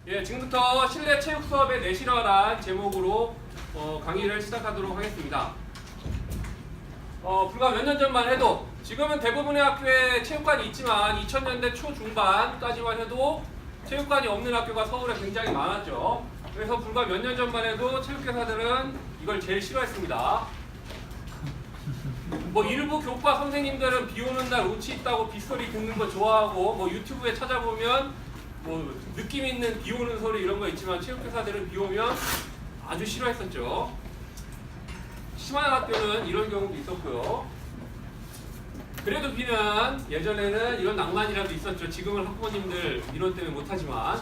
예, 지금부터 실내 체육 수업에 내실화란 제목으로 강의를 시작하도록 하겠습니다. 불과 몇 년 전만 해도 지금은 대부분의 학교에 체육관이 있지만 2000년대 초중반까지만 해도 체육관이 없는 학교가 서울에 굉장히 많았죠. 그래서 불과 몇 년 전만 해도 체육교사들은 이걸 제일 싫어했습니다. 뭐 일부 교과 선생님들은 비 오는 날 운치 있다고 빗소리 듣는 거 좋아하고 뭐 유튜브에 찾아보면 뭐 느낌 있는 비 오는 소리 이런 거 있지만 체육교사들은 비 오면 아주 싫어했었죠. 심한 학교는 이런 경우도 있었고요. 그래도 비는 예전에는 이런 낭만이라도 있었죠. 지금은 학부모님들 민원 때문에 못하지만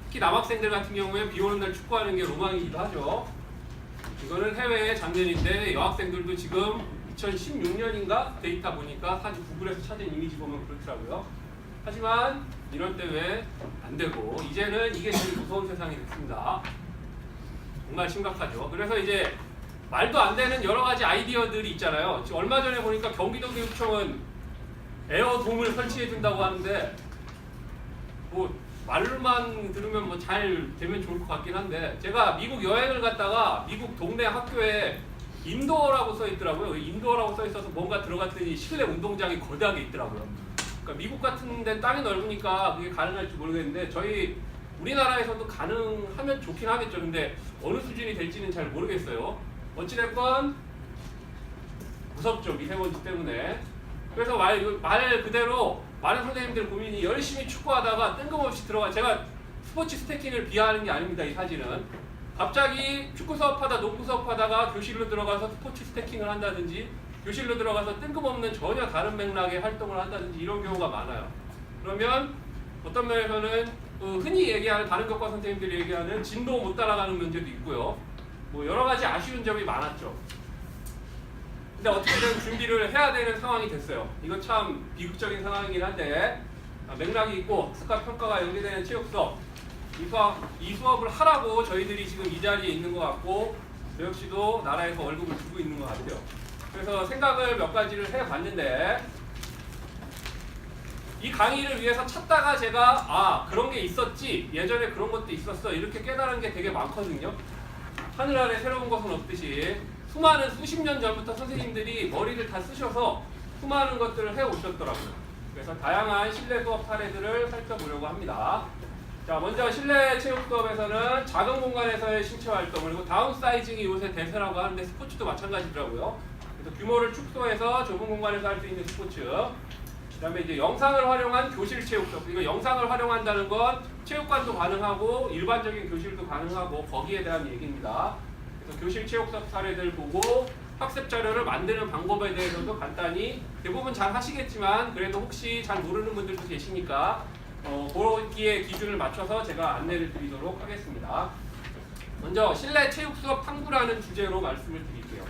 특히 남학생들 같은 경우에 비 오는 날 축구하는 게 로망이기도 하죠. 이거는 해외의 장면인데 여학생들도 지금 2016년인가 데이터 보니까 사실 구글에서 찾은 이미지 보면 그렇더라고요. 하지만 이런 때문에 안 되고 이제는 이게 제일 무서운 세상이 됐습니다. 정말 심각하죠. 그래서 이제 말도 안 되는 여러 가지 아이디어들이 있잖아요. 지금 얼마 전에 보니까 경기도교육청은 에어돔을 설치해 준다고 하는데 뭐 말로만 들으면 뭐 잘 되면 좋을 것 같긴 한데 제가 미국 여행을 갔다가 미국 동네 학교에 인도어라고 써 있더라고요. 인도어라고 써 있어서 뭔가 들어갔더니 실내 운동장이 거대하게 있더라고요. 그러니까 미국 같은 데는 땅이 넓으니까 그게 가능할지 모르겠는데 저희 우리나라에서도 가능하면 좋긴 하겠죠. 근데 어느 수준이 될지는 잘 모르겠어요. 어찌됐건 무섭죠. 미세먼지 때문에. 그래서 말 그대로 많은 선생님들 고민이 열심히 축구하다가 뜬금없이 제가 스포츠 스태킹을 비하하는 게 아닙니다. 이 사진은. 갑자기 축구 수업하다 농구 수업하다가 교실로 들어가서 스포츠 스태킹을 한다든지 교실로 들어가서 뜬금없는 전혀 다른 맥락의 활동을 한다든지 이런 경우가 많아요. 그러면 어떤 면에서는 흔히 얘기하는 다른 교과 선생님들이 얘기하는 진도 못 따라가는 문제도 있고요. 뭐 여러 가지 아쉬운 점이 많았죠. 근데 어떻게든 준비를 해야 되는 상황이 됐어요. 이거 참 비극적인 상황이긴 한데 맥락이 있고 학습과 평가가 연계되는 체육 수업 이 수업을 하라고 저희들이 지금 이 자리에 있는 것 같고 저 역시도 나라에서 월급을 주고 있는 것 같아요. 그래서 생각을 몇 가지를 해봤는데 이 강의를 위해서 찾다가 제가 그런 게 있었지 예전에 그런 것도 있었어 이렇게 깨달은 게 되게 많거든요. 하늘 아래 새로운 것은 없듯이 수십 년 전부터 선생님들이 머리를 다 쓰셔서 수많은 것들을 해오셨더라고요. 그래서 다양한 실내 수업 사례들을 살펴보려고 합니다. 자, 먼저 실내 체육 수업에서는 작은 공간에서의 신체 활동 그리고 다운사이징이 요새 대세라고 하는데 스포츠도 마찬가지더라고요. 그래서 규모를 축소해서 좁은 공간에서 할 수 있는 스포츠. 그다음에 이제 영상을 활용한 교실 체육 수업. 이거 영상을 활용한다는 건 체육관도 가능하고 일반적인 교실도 가능하고 거기에 대한 얘기입니다. 그래서 교실 체육 수업 사례들 보고 학습 자료를 만드는 방법에 대해서도 간단히 대부분 잘 하시겠지만 그래도 혹시 잘 모르는 분들도 계시니까 그기에 기준을 맞춰서 제가 안내를 드리도록 하겠습니다. 먼저 실내 체육 수업 탐구라는 주제로 말씀을 드릴게요.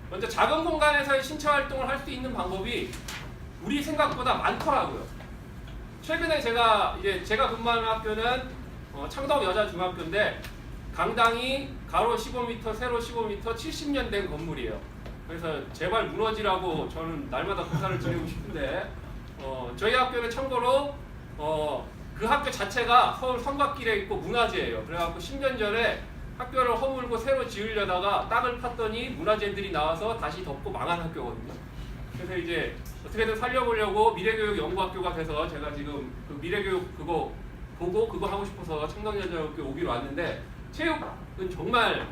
먼저 작은 공간에서의 신체 활동을 할 수 있는 방법이 우리 생각보다 많더라고요. 최근에 제가 근무하는 학교는 창동 여자중학교인데 강당이 가로 15m, 세로 15m, 70년 된 건물이에요. 그래서 제발 무너지라고 저는 날마다 감사를 드리고 싶은데 저희 학교는 참고로 그 학교 자체가 서울 성곽길에 있고 문화재예요. 그래갖고 10년 전에 학교를 허물고 새로 지으려다가 땅을 팠더니 문화재들이 나와서 다시 덮고 망한 학교거든요. 그래서 이제 어떻게든 살려보려고 미래교육연구학교가 돼서 제가 지금 그 미래교육 그거 보고 그거 하고 싶어서 청담여자학교 오기로 왔는데 체육은 정말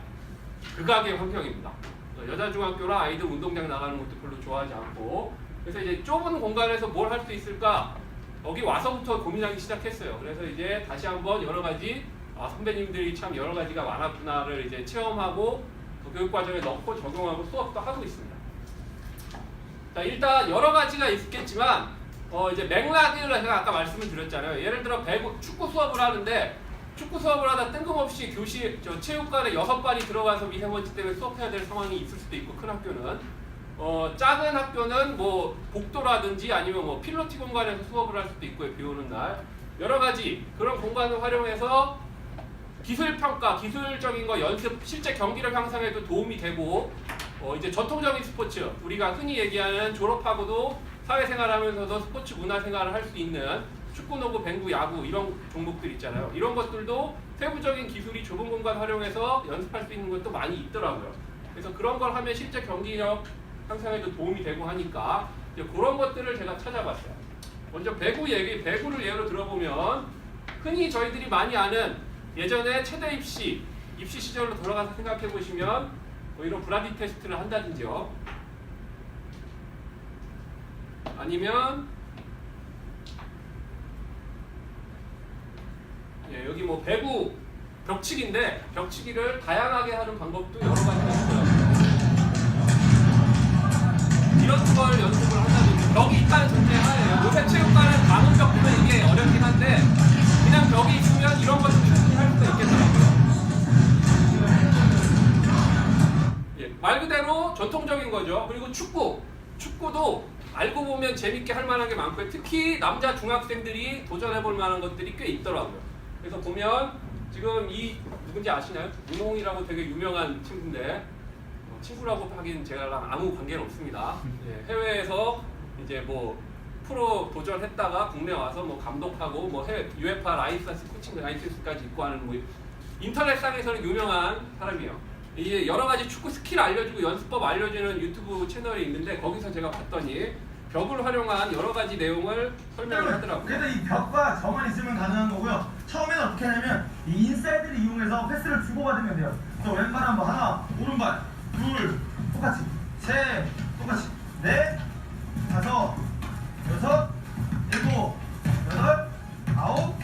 극악의 환경입니다. 여자중학교라 아이들 운동장 나가는 것도 별로 좋아하지 않고 그래서 이제 좁은 공간에서 뭘 할 수 있을까 여기 와서부터 고민하기 시작했어요. 그래서 이제 다시 한번 여러 가지 선배님들이 참 여러 가지가 많았구나를 이제 체험하고 교육과정에 넣고 적용하고 수업도 하고 있습니다. 자, 일단 여러 가지가 있겠지만 이제 맥락을 제가 아까 말씀을 드렸잖아요. 예를 들어 축구 수업을 하는데 축구 수업을 하다 뜬금없이 체육관에 6반이 들어가서 미세먼지 때문에 수업해야 될 상황이 있을 수도 있고 큰 학교는 작은 학교는 뭐 복도라든지 아니면 뭐 필로티 공간에서 수업을 할 수도 있고요. 비 오는 날 여러 가지 그런 공간을 활용해서 기술 평가, 기술적인 거 연습, 실제 경기력 향상에도 도움이 되고 이제 전통적인 스포츠 우리가 흔히 얘기하는 졸업하고도 사회생활하면서도 스포츠 문화생활을 할 수 있는 축구, 농구, 배구, 야구 이런 종목들 있잖아요. 이런 것들도 세부적인 기술이 좁은 공간 활용해서 연습할 수 있는 것도 많이 있더라고요. 그래서 그런 걸 하면 실제 경기력 향상에도 도움이 되고 하니까 이제 그런 것들을 제가 찾아봤어요. 먼저 배구를 예로 들어보면 흔히 저희들이 많이 아는 예전에 체대 입시 시절로 돌아가서 생각해 보시면 뭐 이런 브라디 테스트를 한다든지요. 아니면 여기 뭐 배구 벽치기인데 벽치기를 다양하게 하는 방법도 여러 가지가 있더라고요. 이런 걸 연습을 한다든지 벽이 있다는 전제하에요. 요새 체육관은 감은 벽 보면 이게 어렵긴 한데 그냥 벽이 있으면 이런 것도 충분히 할 수가 있겠더라고요. 말 그대로 전통적인 거죠. 그리고 축구도 알고 보면 재밌게 할 만한 게 많고요. 특히 남자 중학생들이 도전해 볼 만한 것들이 꽤 있더라고요. 그래서 보면 지금 이 누군지 아시나요? 문홍이라고 되게 유명한 친구인데 친구라고 하긴 제가랑 아무 관계는 없습니다. 해외에서 이제 뭐 프로 도전했다가 국내 와서 뭐 감독하고 뭐 해외 UEFA 라이선스 코칭 라이선스까지 있고 하는 뭐 인터넷상에서는 유명한 사람이에요. 이게 여러 가지 축구 스킬 알려주고 연습법 알려주는 유튜브 채널이 있는데 거기서 제가 봤더니 벽을 활용한 여러 가지 내용을 설명을 하더라고요. 그래도 이 벽과 저만 있으면 가능한 거고요. 처음에는 어떻게 하냐면 이 인사이드를 이용해서 패스를 주고받으면 돼요. 또 왼발 한번 하나, 오른발, 둘, 똑같이, 셋, 똑같이, 넷, 다섯, 여섯, 일곱, 여덟, 아홉,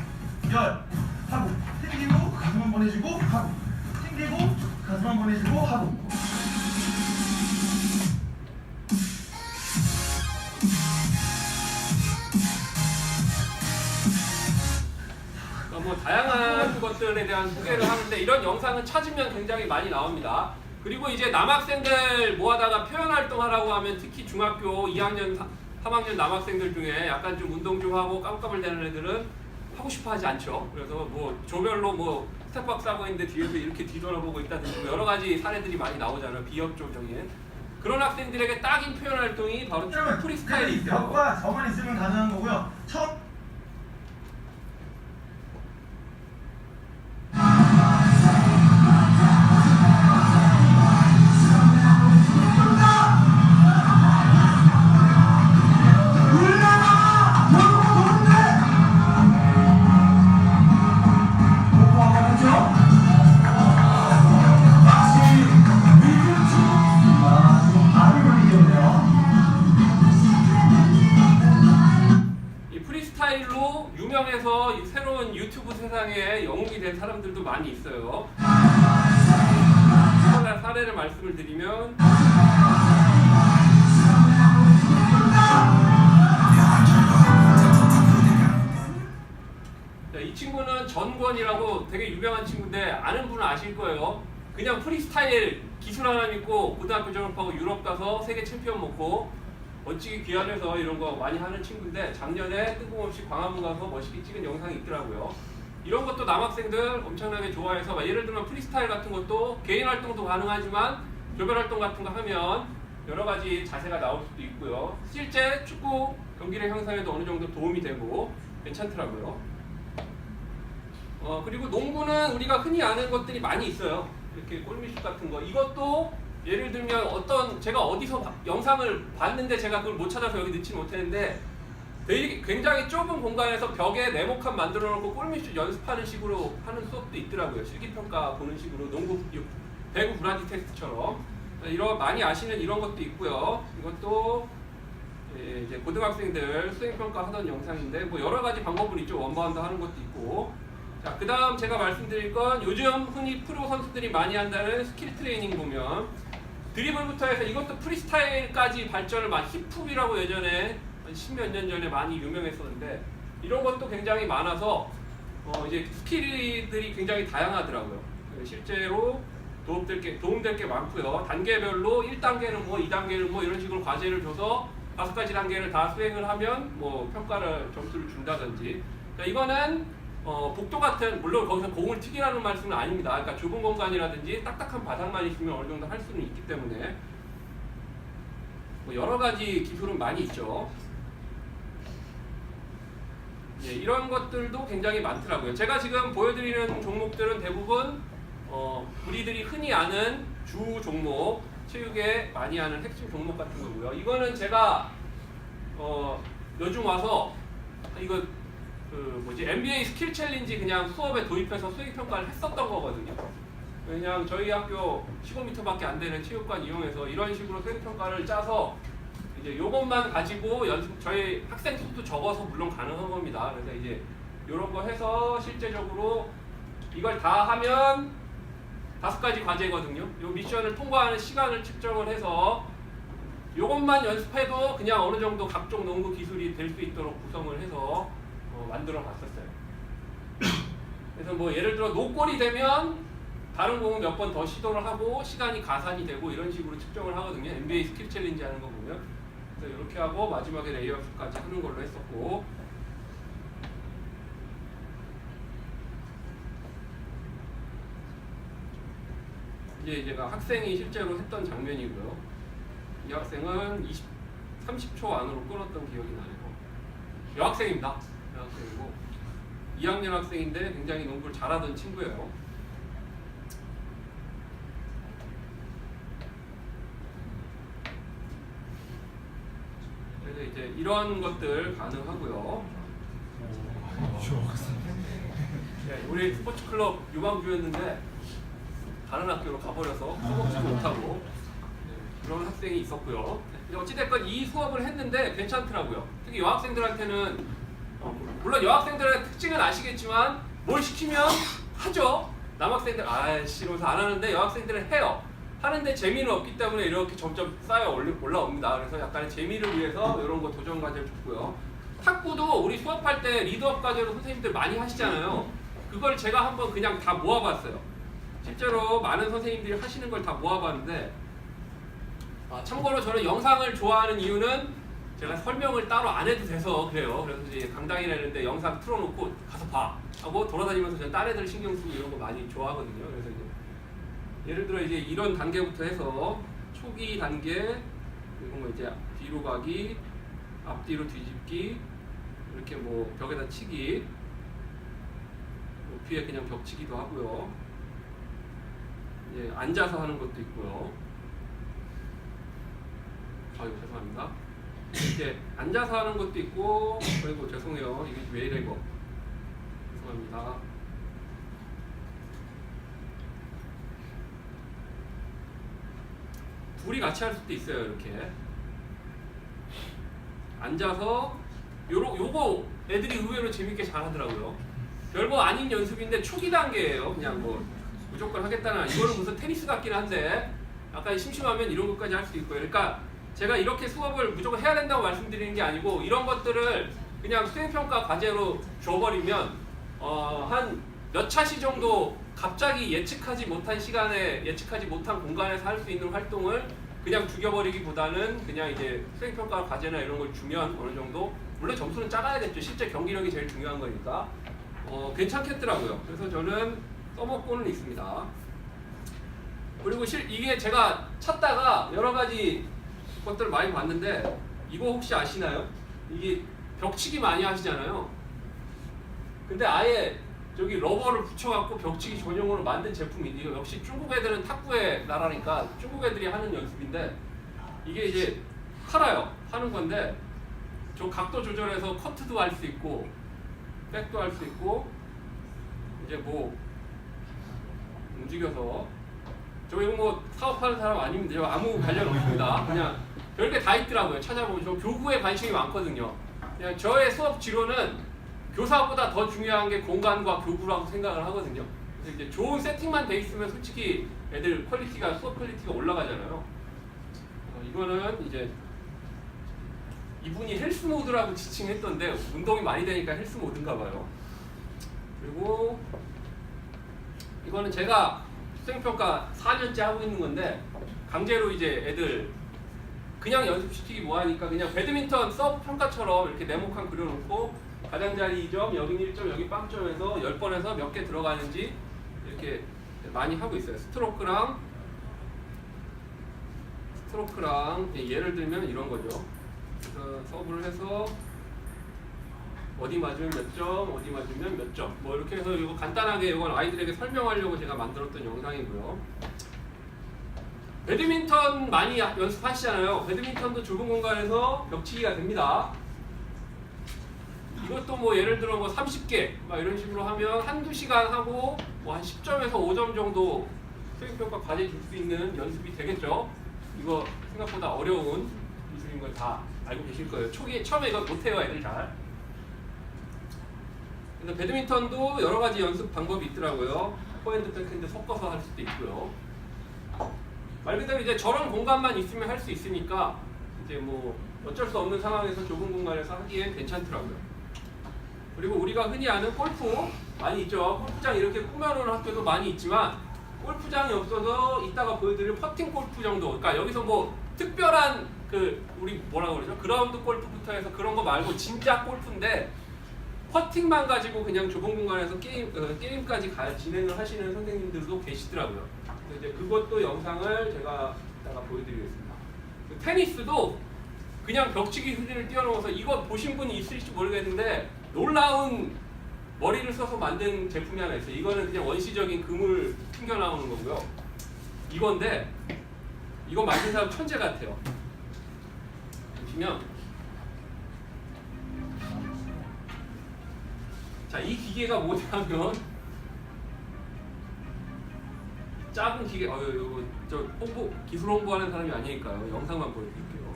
열 하고 튕기고 가슴 한번 해주고 하고 튕기고 가슴 한번 해주고 하고. 뭐 다양한 것들에 대한 소개를 하는데 이런 영상은 찾으면 굉장히 많이 나옵니다. 그리고 이제 남학생들 모아다가 표현 활동하라고 하면 특히 중학교 2학년, 3학년 남학생들 중에 약간 좀 운동 좀 하고 깜깜을대는 애들은 하고 싶어 하지 않죠. 그래서 뭐 조별로 뭐 스텝박스 하고 있는데 뒤에서 이렇게 뒤돌아보고 있다든지 뭐 여러 가지 사례들이 많이 나오잖아요. 비협조적인. 그런 학생들에게 딱인 표현 활동이 바로 프리스타일이 있어요. 벽과 저만 있으면 가능한 거고요. 유명해서 새로운 유튜브 세상에 영웅이 된 사람들도 많이 있어요. 사례를 말씀을 드리면 이 친구는 전권이라고 되게 유명한 친구인데 아는 분은 아실 거예요. 그냥 프리스타일 기술 하나 믿고 고등학교 졸업하고 유럽 가서 세계 챔피언 먹고 멋지게 귀환해서 이런 거 많이 하는 친구인데 작년에 뜬금없이 광화문 가서 멋있게 찍은 영상이 있더라고요. 이런 것도 남학생들 엄청나게 좋아해서 예를 들면 프리스타일 같은 것도 개인 활동도 가능하지만 조별 활동 같은 거 하면 여러 가지 자세가 나올 수도 있고요. 실제 축구 경기력 향상에도 어느 정도 도움이 되고 괜찮더라고요. 그리고 농구는 우리가 흔히 아는 것들이 많이 있어요. 이렇게 골밑슛 같은 거. 이것도 예를 들면 제가 어디서 영상을 봤는데 제가 그걸 못 찾아서 여기 넣지 못했는데 되게 굉장히 좁은 공간에서 벽에 네모칸 만들어 놓고 골밑슛 연습하는 식으로 하는 수업도 있더라고요. 실기평가 보는 식으로 배구 브라디 테스트처럼 많이 아시는 이런 것도 있고요. 이것도 이제 고등학생들 수행평가 하던 영상인데 뭐 여러 가지 방법은 있죠. 원바운드 하는 것도 있고. 자, 그 다음 제가 말씀드릴 건 요즘 흔히 프로 선수들이 많이 한다는 스킬 트레이닝 보면 드리블부터 해서 이것도 프리스타일까지 발전을 힙훅이라고 예전에 10몇 년 전에 많이 유명했었는데 이런 것도 굉장히 많아서 이제 스킬들이 굉장히 다양하더라고요. 실제로 도움될 게 많고요. 단계별로 1단계는 뭐 2단계는 뭐 이런 식으로 과제를 줘서 5가지 단계를 다 수행을 하면 뭐 점수를 준다든지. 자, 이거는 복도 같은, 물론 거기서 공을 튀기라는 말씀은 아닙니다. 그러니까 좁은 공간이라든지 딱딱한 바닥만 있으면 어느 정도 할 수는 있기 때문에 뭐 여러 가지 기술은 많이 있죠. 예, 이런 것들도 굉장히 많더라고요. 제가 지금 보여드리는 종목들은 대부분 우리들이 흔히 아는 주 종목, 체육에 많이 하는 핵심 종목 같은 거고요. 이거는 제가 요즘 와서 이거 NBA 스킬 챌린지 그냥 수업에 도입해서 수익 평가를 했었던 거거든요. 그냥 저희 학교 15m밖에 안 되는 체육관 이용해서 이런 식으로 수익 평가를 짜서 이제 요것만 가지고 저희 학생 수도 적어서 물론 가능한 겁니다. 그래서 이제 이런 거 해서 실제적으로 이걸 다 하면 5가지 과제거든요. 요 미션을 통과하는 시간을 측정을 해서 요것만 연습해도 그냥 어느 정도 각종 농구 기술이 될 수 있도록 구성을 해서 만들어 봤었어요. 그래서 뭐 예를 들어 노골이 되면 다른 공은 몇 번 더 시도를 하고 시간이 가산이 되고 이런 식으로 측정을 하거든요. NBA 스킬 챌린지 하는 거 보면. 그래서 이렇게 하고 마지막에 레이업까지 하는 걸로 했었고, 이제 제가 학생이 실제로 했던 장면이고요. 이 학생은 30초 안으로 끊었던 기억이 나네요. 여학생입니다. 여학생이고 2학년 학생인데 굉장히 농구를 잘하던 친구예요. 그래서 이제 이런 것들 가능하고요. 네, 우리 스포츠 클럽 유망주였는데 다른 학교로 가버려서 써먹지 못하고 그런 학생이 있었고요. 어찌됐건 이 수업을 했는데 괜찮더라고요. 특히 여학생들한테는 물론 여학생들의 특징은 아시겠지만 뭘 시키면 하죠. 남학생들 아이씨 이러면서 안 하는데 여학생들은 해요. 하는데 재미는 없기 때문에 이렇게 점점 쌓여 올라옵니다. 그래서 약간의 재미를 위해서 이런 거 도전 과제를 줬고요. 탁구도 우리 수업할 때 리드업 과제로 선생님들 많이 하시잖아요. 그걸 제가 한번 그냥 다 모아봤어요. 실제로 많은 선생님들이 하시는 걸 다 모아봤는데, 참고로 저는 영상을 좋아하는 이유는 제가 설명을 따로 안 해도 돼서 그래요. 그래서 이제 강당이나 이런데 영상 틀어놓고 가서 봐 하고 돌아다니면서 저는 딴 애들 신경 쓰고 이런 거 많이 좋아하거든요. 그래서 이제 예를 들어 이제 이런 단계부터 해서 초기 단계, 그리고 뭐 이제 뒤로 가기, 앞뒤로 뒤집기, 이렇게 뭐 벽에다 치기, 높이에 그냥 벽 치기도 하고요. 이제 앉아서 하는 것도 있고요. 아유 죄송합니다. 이렇게 앉아서 하는 것도 있고, 그리고 죄송해요. 이게 왜 이래 이거. 죄송합니다. 둘이 같이 할 수도 있어요. 이렇게 앉아서 요거 애들이 의외로 재밌게 잘하더라고요. 별거 아닌 연습인데 초기 단계예요. 그냥 뭐 무조건 하겠다는, 이거는 무슨 테니스 같긴 한데 약간 심심하면 이런 것까지 할 수 있고요. 그러니까 제가 이렇게 수업을 무조건 해야 된다고 말씀드리는 게 아니고, 이런 것들을 그냥 수행평가 과제로 줘버리면 한 몇 차시 정도 갑자기 예측하지 못한 시간에 예측하지 못한 공간에서 할 수 있는 활동을 그냥 죽여버리기보다는 그냥 이제 수행평가 과제나 이런 걸 주면 어느 정도, 물론 점수는 작아야겠죠. 실제 경기력이 제일 중요한 거니까 괜찮겠더라고요. 그래서 저는 써먹고는 있습니다. 그리고 이게 제가 찾다가 여러 가지 것들을 많이 봤는데, 이거 혹시 아시나요? 이게 벽치기 많이 하시잖아요. 근데 아예 저기 러버를 붙여갖고 벽치기 전용으로 만든 제품이, 이거 역시 중국 애들은 탁구의 나라니까 중국 애들이 하는 연습인데, 이게 이제 팔아요. 파는 건데 저 각도 조절해서 커트도 할 수 있고 백도 할 수 있고, 이제 뭐 움직여서, 저 이거 뭐 사업하는 사람 아닙니다. 저 아무 관련 없습니다. 그냥 별게 다 있더라고요. 찾아보면 저 교구에 관심이 많거든요. 그냥 저의 수업 지로는 교사보다 더 중요한 게 공간과 교구라고 생각을 하거든요. 그래서 이제 좋은 세팅만 돼 있으면 솔직히 애들 퀄리티가, 수업 퀄리티가 올라가잖아요. 이거는 이제 이분이 헬스 모드라고 지칭했던데 운동이 많이 되니까 헬스 모드인가 봐요. 그리고 이거는 제가 수행평가 4년째 하고 있는 건데, 강제로 이제 애들 그냥 연습시키기 뭐하니까 그냥 배드민턴 서브 평가처럼 이렇게 네모칸 그려놓고 가장자리 2점, 여긴 1점, 여기 빵점에서 10번에서 몇 개 들어가는지 이렇게 많이 하고 있어요. 스트로크랑 예를 들면 이런 거죠. 그래서 서브를 해서 어디 맞으면 몇 점, 어디 맞으면 몇 점. 뭐 이렇게 해서 이거 간단하게 이건 아이들에게 설명하려고 제가 만들었던 영상이고요. 배드민턴 많이 연습하시잖아요. 배드민턴도 좁은 공간에서 벽치기가 됩니다. 이것도 뭐 예를 들어 뭐 30개 막 이런 식으로 하면 한두 시간 하고 뭐 한 10점에서 5점 정도 수행평가 과제 줄 수 있는 연습이 되겠죠. 이거 생각보다 어려운 기술인 걸 다 알고 계실 거예요. 처음에 이거 못해요, 애들 잘. 그래서 배드민턴도 여러 가지 연습 방법이 있더라고요. 포핸드, 백핸드 섞어서 할 수도 있고요. 말 그대로 이제 저런 공간만 있으면 할 수 있으니까 이제 뭐 어쩔 수 없는 상황에서 좁은 공간에서 하기엔 괜찮더라고요. 그리고 우리가 흔히 아는 골프 많이 있죠. 골프장 이렇게 꾸며놓은 학교도 많이 있지만 골프장이 없어서 이따가 보여드릴 퍼팅 골프 정도. 그러니까 여기서 뭐 특별한 그 우리 뭐라고 그러죠? 그라운드 골프부터 해서 그런 거 말고 진짜 골프인데 퍼팅만 가지고 그냥 좁은 공간에서 게임까지 진행을 하시는 선생님들도 계시더라고요. 그래서 이제 그것도 영상을 제가 이따가 보여드리겠습니다. 테니스도 그냥 벽치기 수준을 뛰어넘어서 이거 보신 분이 있을지 모르겠는데 놀라운 머리를 써서 만든 제품이 하나 있어요. 이거는 그냥 원시적인 그물 튕겨 나오는 거고요. 이건데 이거 만든 사람 천재 같아요. 보시면 자, 이 기계가 뭐냐면 작은 기계, 이거 저 기술 홍보하는 사람이 아니니까요. 영상만 보여드릴게요.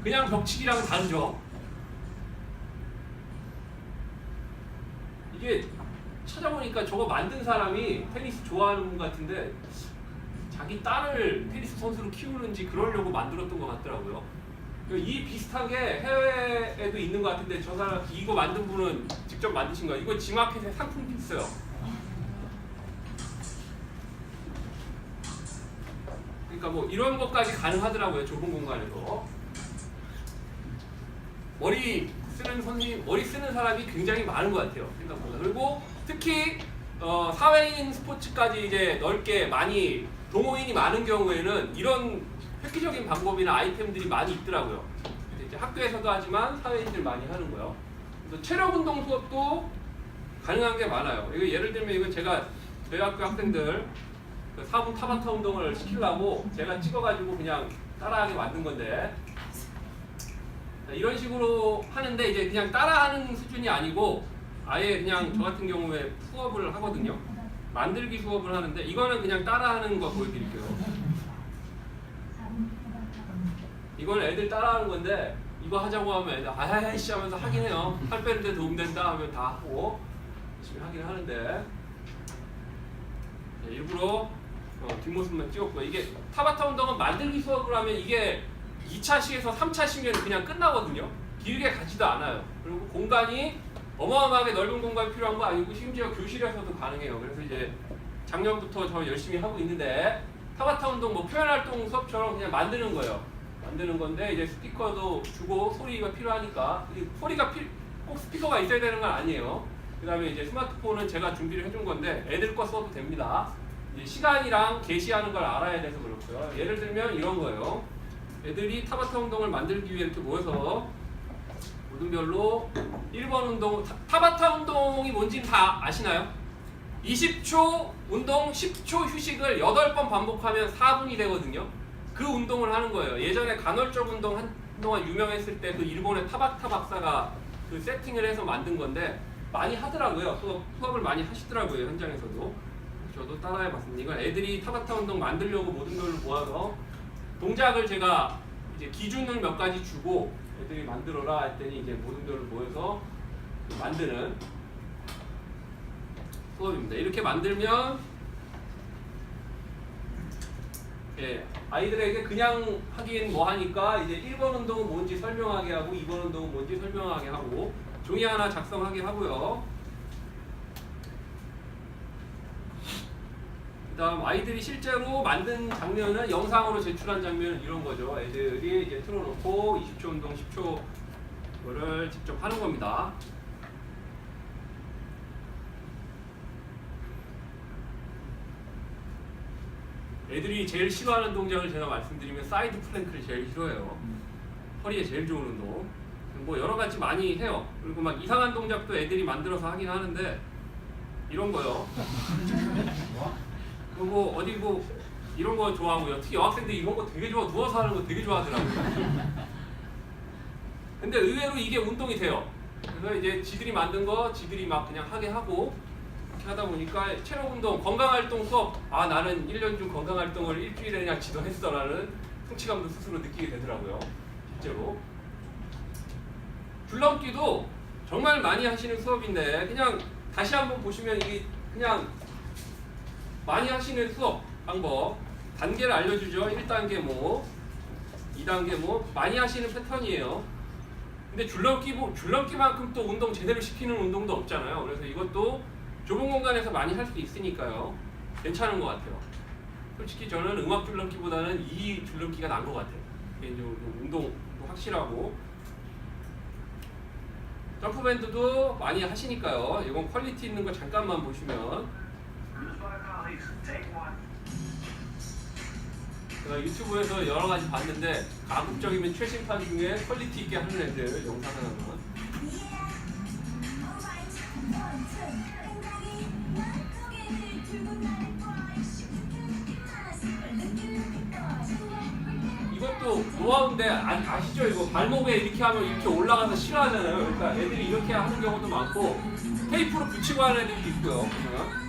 그냥 벽치기랑은 다르죠. 이게 찾아보니까 저거 만든 사람이 테니스 좋아하는 분 같은데 자기 딸을 테니스 선수로 키우는지 그러려고 만들었던 것 같더라고요. 이 비슷한 게 해외에도 있는 것 같은데 저 사람 이거 만든 분은 직접 만드신 거예요. 이거 지마켓에 상품도 있어요. 그러니까 뭐 이런 것까지 가능하더라고요. 좁은 공간에서. 머리 쓰는 사람이 굉장히 많은 것 같아요. 생각보다. 그리고 특히 사회인 스포츠까지 이제 넓게 많이 동호인이 많은 경우에는 이런 획기적인 방법이나 아이템들이 많이 있더라고요. 이제 학교에서도 하지만 사회인들 많이 하는 거요. 그래서 체력 운동 수업도 가능한 게 많아요. 이거 예를 들면 이건 제가 저희 학교 학생들 4분 타바타 운동을 시키려고 제가 찍어가지고 그냥 따라하게 만든 건데 이런 식으로 하는데 이제 그냥 따라하는 수준이 아니고 아예 그냥 저 같은 경우에 수업을 하거든요. 만들기 수업을 하는데 이거는 그냥 따라하는 거 보여드릴게요. 이건 애들 따라하는 건데 이거 하자고 하면 애들 아이씨 하면서 하긴 해요. 살 빼는데 도움된다 하면 다 하고 열심히 하긴 하는데 일부러 뒷모습만 찍었고 이게 타바타 운동은 만들기 수업을 하면 이게 2차 시에서 3차 시면 그냥 끝나거든요. 길게 가지도 않아요. 그리고 공간이 어마어마하게 넓은 공간이 필요한 거 아니고 심지어 교실에서도 가능해요. 그래서 이제 작년부터 저 열심히 하고 있는데 타바타 운동 뭐 표현활동 수업처럼 그냥 만드는 거예요. 만드는 건데 이제 스피커도 주고 소리가 필요하니까 소리가 꼭 스피커가 있어야 되는 건 아니에요. 그 다음에 이제 스마트폰은 제가 준비를 해준 건데 애들 거 써도 됩니다. 이제 시간이랑 게시하는 걸 알아야 돼서 그렇고요. 예를 들면 이런 거예요. 애들이 타바타 운동을 만들기 위해 이렇게 모여서 모든별로 1번 운동, 타바타 운동이 뭔지는 다 아시나요? 20초 운동, 10초 휴식을 8번 반복하면 4분이 되거든요. 그 운동을 하는 거예요. 예전에 간헐적 운동 한동안 유명했을 때 그 일본의 타바타 박사가 그 세팅을 해서 만든 건데 많이 하더라고요. 수업을 많이 하시더라고요. 현장에서도. 저도 따라해봤습니다. 이건 애들이 타바타 운동 만들려고 모든 걸 모아서 동작을 제가 이제 기준을 몇 가지 주고 애들이 만들어라 했더니 이제 모든 걸 모여서 만드는 수업입니다. 이렇게 만들면 아이들에게 그냥 하긴 뭐 하니까 이제 1번 운동은 뭔지 설명하게 하고 2번 운동은 뭔지 설명하게 하고 종이 하나 작성하게 하고요. 그 다음 아이들이 실제로 만든 장면은 영상으로 제출한 장면은 이런 거죠. 애들이 이제 틀어놓고 20초 운동 10초 이거를 직접 하는 겁니다. 애들이 제일 싫어하는 동작을 제가 말씀드리면 사이드 플랭크를 제일 싫어해요. 허리에 제일 좋은 운동. 뭐 여러 가지 많이 해요. 그리고 막 이상한 동작도 애들이 만들어서 하긴 하는데 이런 거요. 그리고 어디 뭐 이런 거 좋아하고요. 특히 여학생들이 이런 거 되게 좋아, 누워서 하는 거 되게 좋아하더라고요. 근데 의외로 이게 운동이 돼요. 그래서 이제 지들이 만든 거 지들이 막 그냥 하게 하고 이렇게 하다 보니까 체력 운동, 건강활동 수업, 아 나는 1년 중 건강활동을 일주일에 그냥 지도했어라는 성취감도 스스로 느끼게 되더라고요. 실제로. 줄넘기도 정말 많이 하시는 수업인데 그냥 다시 한번 보시면 이게 그냥 많이 하시는 수업 방법 단계를 알려주죠. 1단계 뭐 2단계 뭐 많이 하시는 패턴이에요. 근데 줄넘기만큼 또 운동 제대로 시키는 운동도 없잖아요. 그래서 이것도 좁은 공간에서 많이 할 수 있으니까요. 괜찮은 것 같아요. 솔직히 저는 음악 줄넘기보다는 이 줄넘기가 나은 것 같아요. 개인적으로 운동도 확실하고 점프밴드도 많이 하시니까요. 이건 퀄리티 있는 거 잠깐만 보시면 제가 유튜브에서 여러 가지 봤는데 가급적이면 최신판 중에 퀄리티 있게 하는 애들 영상 하나만. 이것도 노하우인데 아시죠? 이거 발목에 이렇게 하면 이렇게 올라가서 싫어하잖아요. 그러니까 애들이 이렇게 하는 경우도 많고 테이프로 붙이고 하는 애들도 있고요. 보면.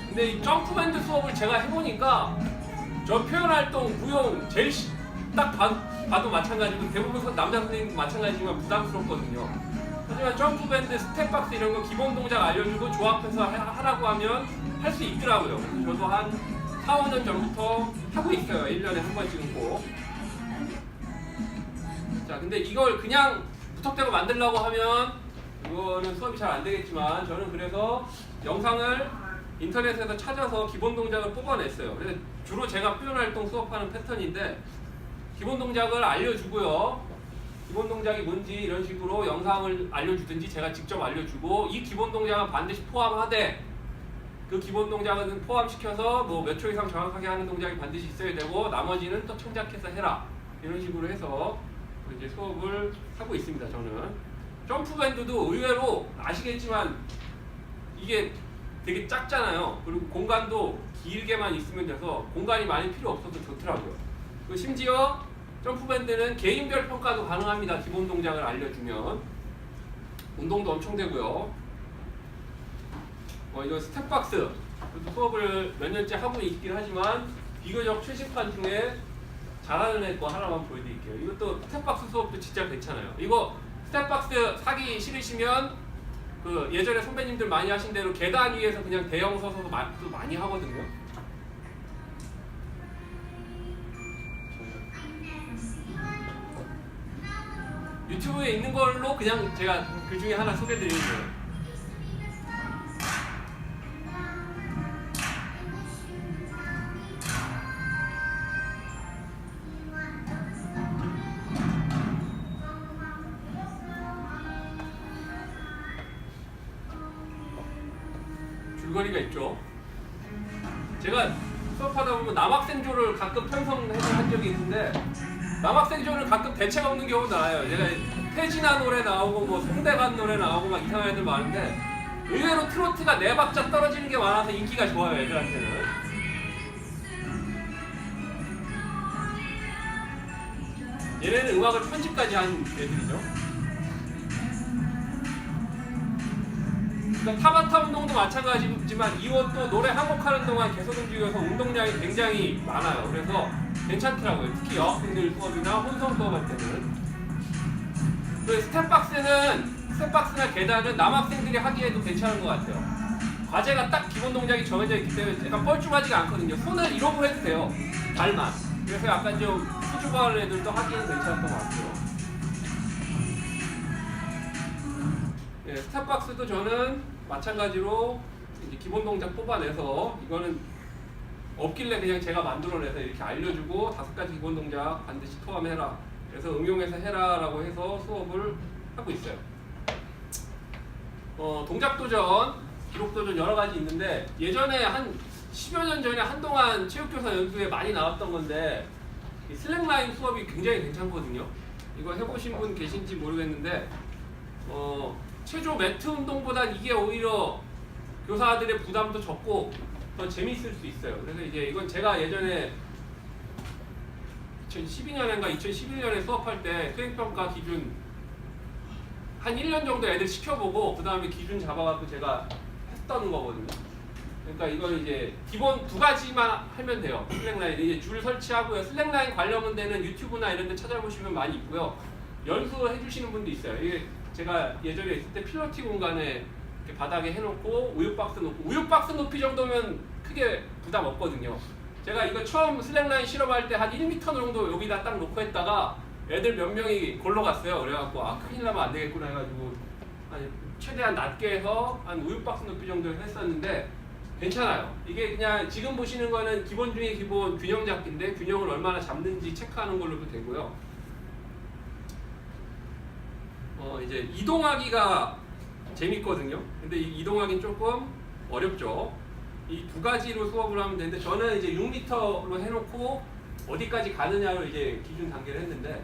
근데 이 점프밴드 수업을 제가 해보니까 저 표현활동, 무용 제일 딱 봐도 마찬가지고 대부분 남자 선생님도 마찬가지지만 부담스럽거든요. 하지만 점프밴드, 스텝박스 이런 거 기본 동작 알려주고 조합해서 하라고 하면 할 수 있더라고요. 그래서 저도 한 4, 5년 전부터 하고 있어요. 1년에 한 번씩은 꼭. 자, 근데 이걸 그냥 무턱대고 만들려고 하면 이거는 수업이 잘 안 되겠지만 저는 그래서 영상을 인터넷에서 찾아서 기본 동작을 뽑아냈어요. 그래서 주로 제가 표현활동 수업하는 패턴인데 기본 동작을 알려주고요. 기본 동작이 뭔지 이런 식으로 영상을 알려주든지 제가 직접 알려주고 이 기본 동작은 반드시 포함하되 그 기본 동작은 포함시켜서 뭐 몇 초 이상 정확하게 하는 동작이 반드시 있어야 되고 나머지는 또 청작해서 해라. 이런 식으로 해서 이제 수업을 하고 있습니다. 저는 점프밴드도 의외로 아시겠지만 이게 되게 작잖아요. 그리고 공간도 길게만 있으면 돼서 공간이 많이 필요 없어서 좋더라고요. 그리고 심지어 점프밴드는 개인별 평가도 가능합니다. 기본 동작을 알려주면 운동도 엄청 되고요. 이거 스텝박스 수업을 몇 년째 하고 있긴 하지만 비교적 최신판 중에 잘하는 애 거 하나만 보여드릴게요. 이것도 스텝박스 수업도 진짜 괜찮아요. 이거 스텝박스 사기 싫으시면 그 예전에 선배님들 많이 하신 대로 계단 위에서 그냥 대형 서서 많이 하거든요. 유튜브에 있는 걸로 그냥 제가 그 중에 하나 소개드리는 거예요. 줄거리가 있죠. 제가 수업하다 보면 남학생조를 가끔 편성해서 한 적이 있는데 남학생조를 가끔 대책 없는 경우 나와요. 제가 태진아 노래 나오고 뭐 송대관 노래 나오고 막 이상한 애들 많은데 의외로 트로트가 네 박자 떨어지는 게 많아서 인기가 좋아요. 애들한테는. 얘네는 음악을 편집까지 한 애들이죠. 그러니까 타바타 운동도 마찬가지지만 이것도 노래 한 곡 하는 동안 계속 움직여서 운동량이 굉장히 많아요. 그래서 괜찮더라고요. 특히 여학생들 수업이나 혼성 수업할 때는. 그 스텝박스나 계단은 남학생들이 하기에도 괜찮은 것 같아요. 과제가 딱 기본 동작이 정해져 있기 때문에 약간 뻘쭘하지가 않거든요. 손을 이러고 해도 돼요. 발만. 그래서 약간 좀 수줍어하는 애들도 하기에는 괜찮을 것 같고요. 네, 스텝박스도 저는 마찬가지로 이제 기본 동작 뽑아내서 이거는 없길래 그냥 제가 만들어내서 이렇게 알려주고 5가지 기본 동작 반드시 포함해라. 그래서 응용해서 해라라고 해서 수업을 하고 있어요. 동작 도전, 기록 도전 여러 가지 있는데 예전에 한 10여 년 전에 한동안 체육교사 연수에 많이 나왔던 건데 이 슬랙라인 수업이 굉장히 괜찮거든요. 이거 해보신 분 계신지 모르겠는데 체조 매트 운동보다 이게 오히려 교사들의 부담도 적고 더 재밌을 수 있어요. 그래서 이제 이건 제가 예전에 2012년인가 2011년에 수업할 때 수행평가 기준 한 1년 정도 애들 시켜보고 그 다음에 기준 잡아갖고 제가 했던 거거든요. 그러니까 이건 이제 기본 2가지만 하면 돼요. 슬랙라인 이제 줄 설치하고요. 슬랙라인 관련 문제는 유튜브나 이런 데 찾아보시면 많이 있고요. 연수해 주시는 분도 있어요. 이게 제가 예전에 있을 때 필로티 공간에 이렇게 바닥에 해놓고 우유박스 놓고 우유박스 높이 정도면 크게 부담 없거든요. 제가 이거 처음 슬랙라인 실험할 때 한 1m 정도 여기다 딱 놓고 했다가 애들 몇 명이 골로 갔어요. 그래갖고 큰일 나면 안 되겠구나 해가지고 최대한 낮게 해서 한 우유박스 높이 정도 했었는데 괜찮아요. 이게 그냥 지금 보시는 거는 기본 중에 기본 균형 잡기인데 균형을 얼마나 잡는지 체크하는 걸로도 되고요. 이제 이동하기가 재밌거든요. 근데 이 이동하기는 조금 어렵죠. 이 2가지로 수업을 하면 되는데 저는 이제 6m로 해놓고 어디까지 가느냐로 이제 기준 단계를 했는데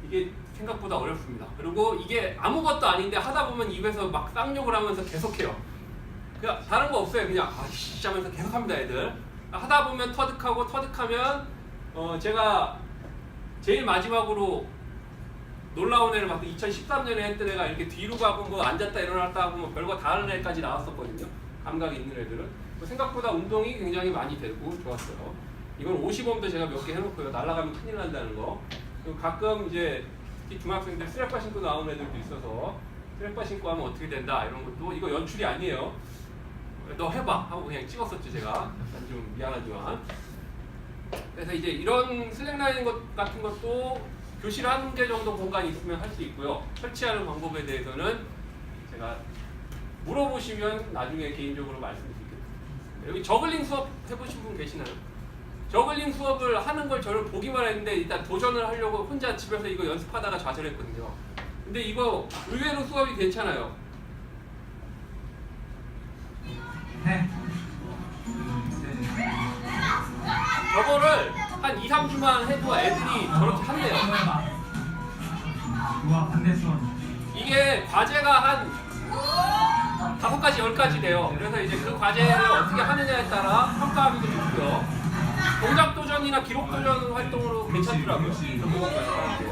이게 생각보다 어렵습니다. 그리고 이게 아무것도 아닌데 하다 보면 입에서 막 쌍욕을 하면서 계속해요. 그냥 다른 거 없어요. 그냥 씨 하면서 계속합니다, 애들. 하다 보면 터득하고 터득하면 제가 제일 마지막으로 놀라운 애를 봤더니 2013년에 했던 애가 이렇게 뒤로 가고 뭐 앉았다 일어났다 하고 뭐 별거 다 하는 애까지 나왔었거든요. 감각이 있는 애들은. 생각보다 운동이 굉장히 많이 되고 좋았어요. 이건 50옴도 제가 몇 개 해놓고요. 날아가면 큰일 난다는 거. 그리고 가끔 이제 중학생들 쓰레빠 신고 나오는 애들도 있어서 쓰레빠 신고 하면 어떻게 된다 이런 것도 이거 연출이 아니에요. 너 해봐 하고 그냥 찍었었죠 제가. 약간 좀 미안하지만. 그래서 이제 이런 슬랙라인 것 같은 것도 교실 1개 정도 공간이 있으면 할 수 있고요. 설치하는 방법에 대해서는 제가 물어보시면 나중에 개인적으로 말씀드리겠습니다. 여기 저글링 수업 해보신 분 계시나요? 저글링 수업을 하는 걸 저를 보기만 했는데 일단 도전을 하려고 혼자 집에서 이거 연습하다가 좌절했거든요. 근데 이거 의외로 수업이 괜찮아요. 네. 저거를 한 2, 3주만 해도 애들이 저렇게 한대요. 우와, 반대손. 이게 과제가 한 5가지, 10가지 돼요. 그래서 이제 그 과제를 어떻게 하느냐에 따라 평가하기도 좋고요. 동작 도전이나 기록 도전 활동으로 괜찮더라고요. 이런 것까지 하는 게.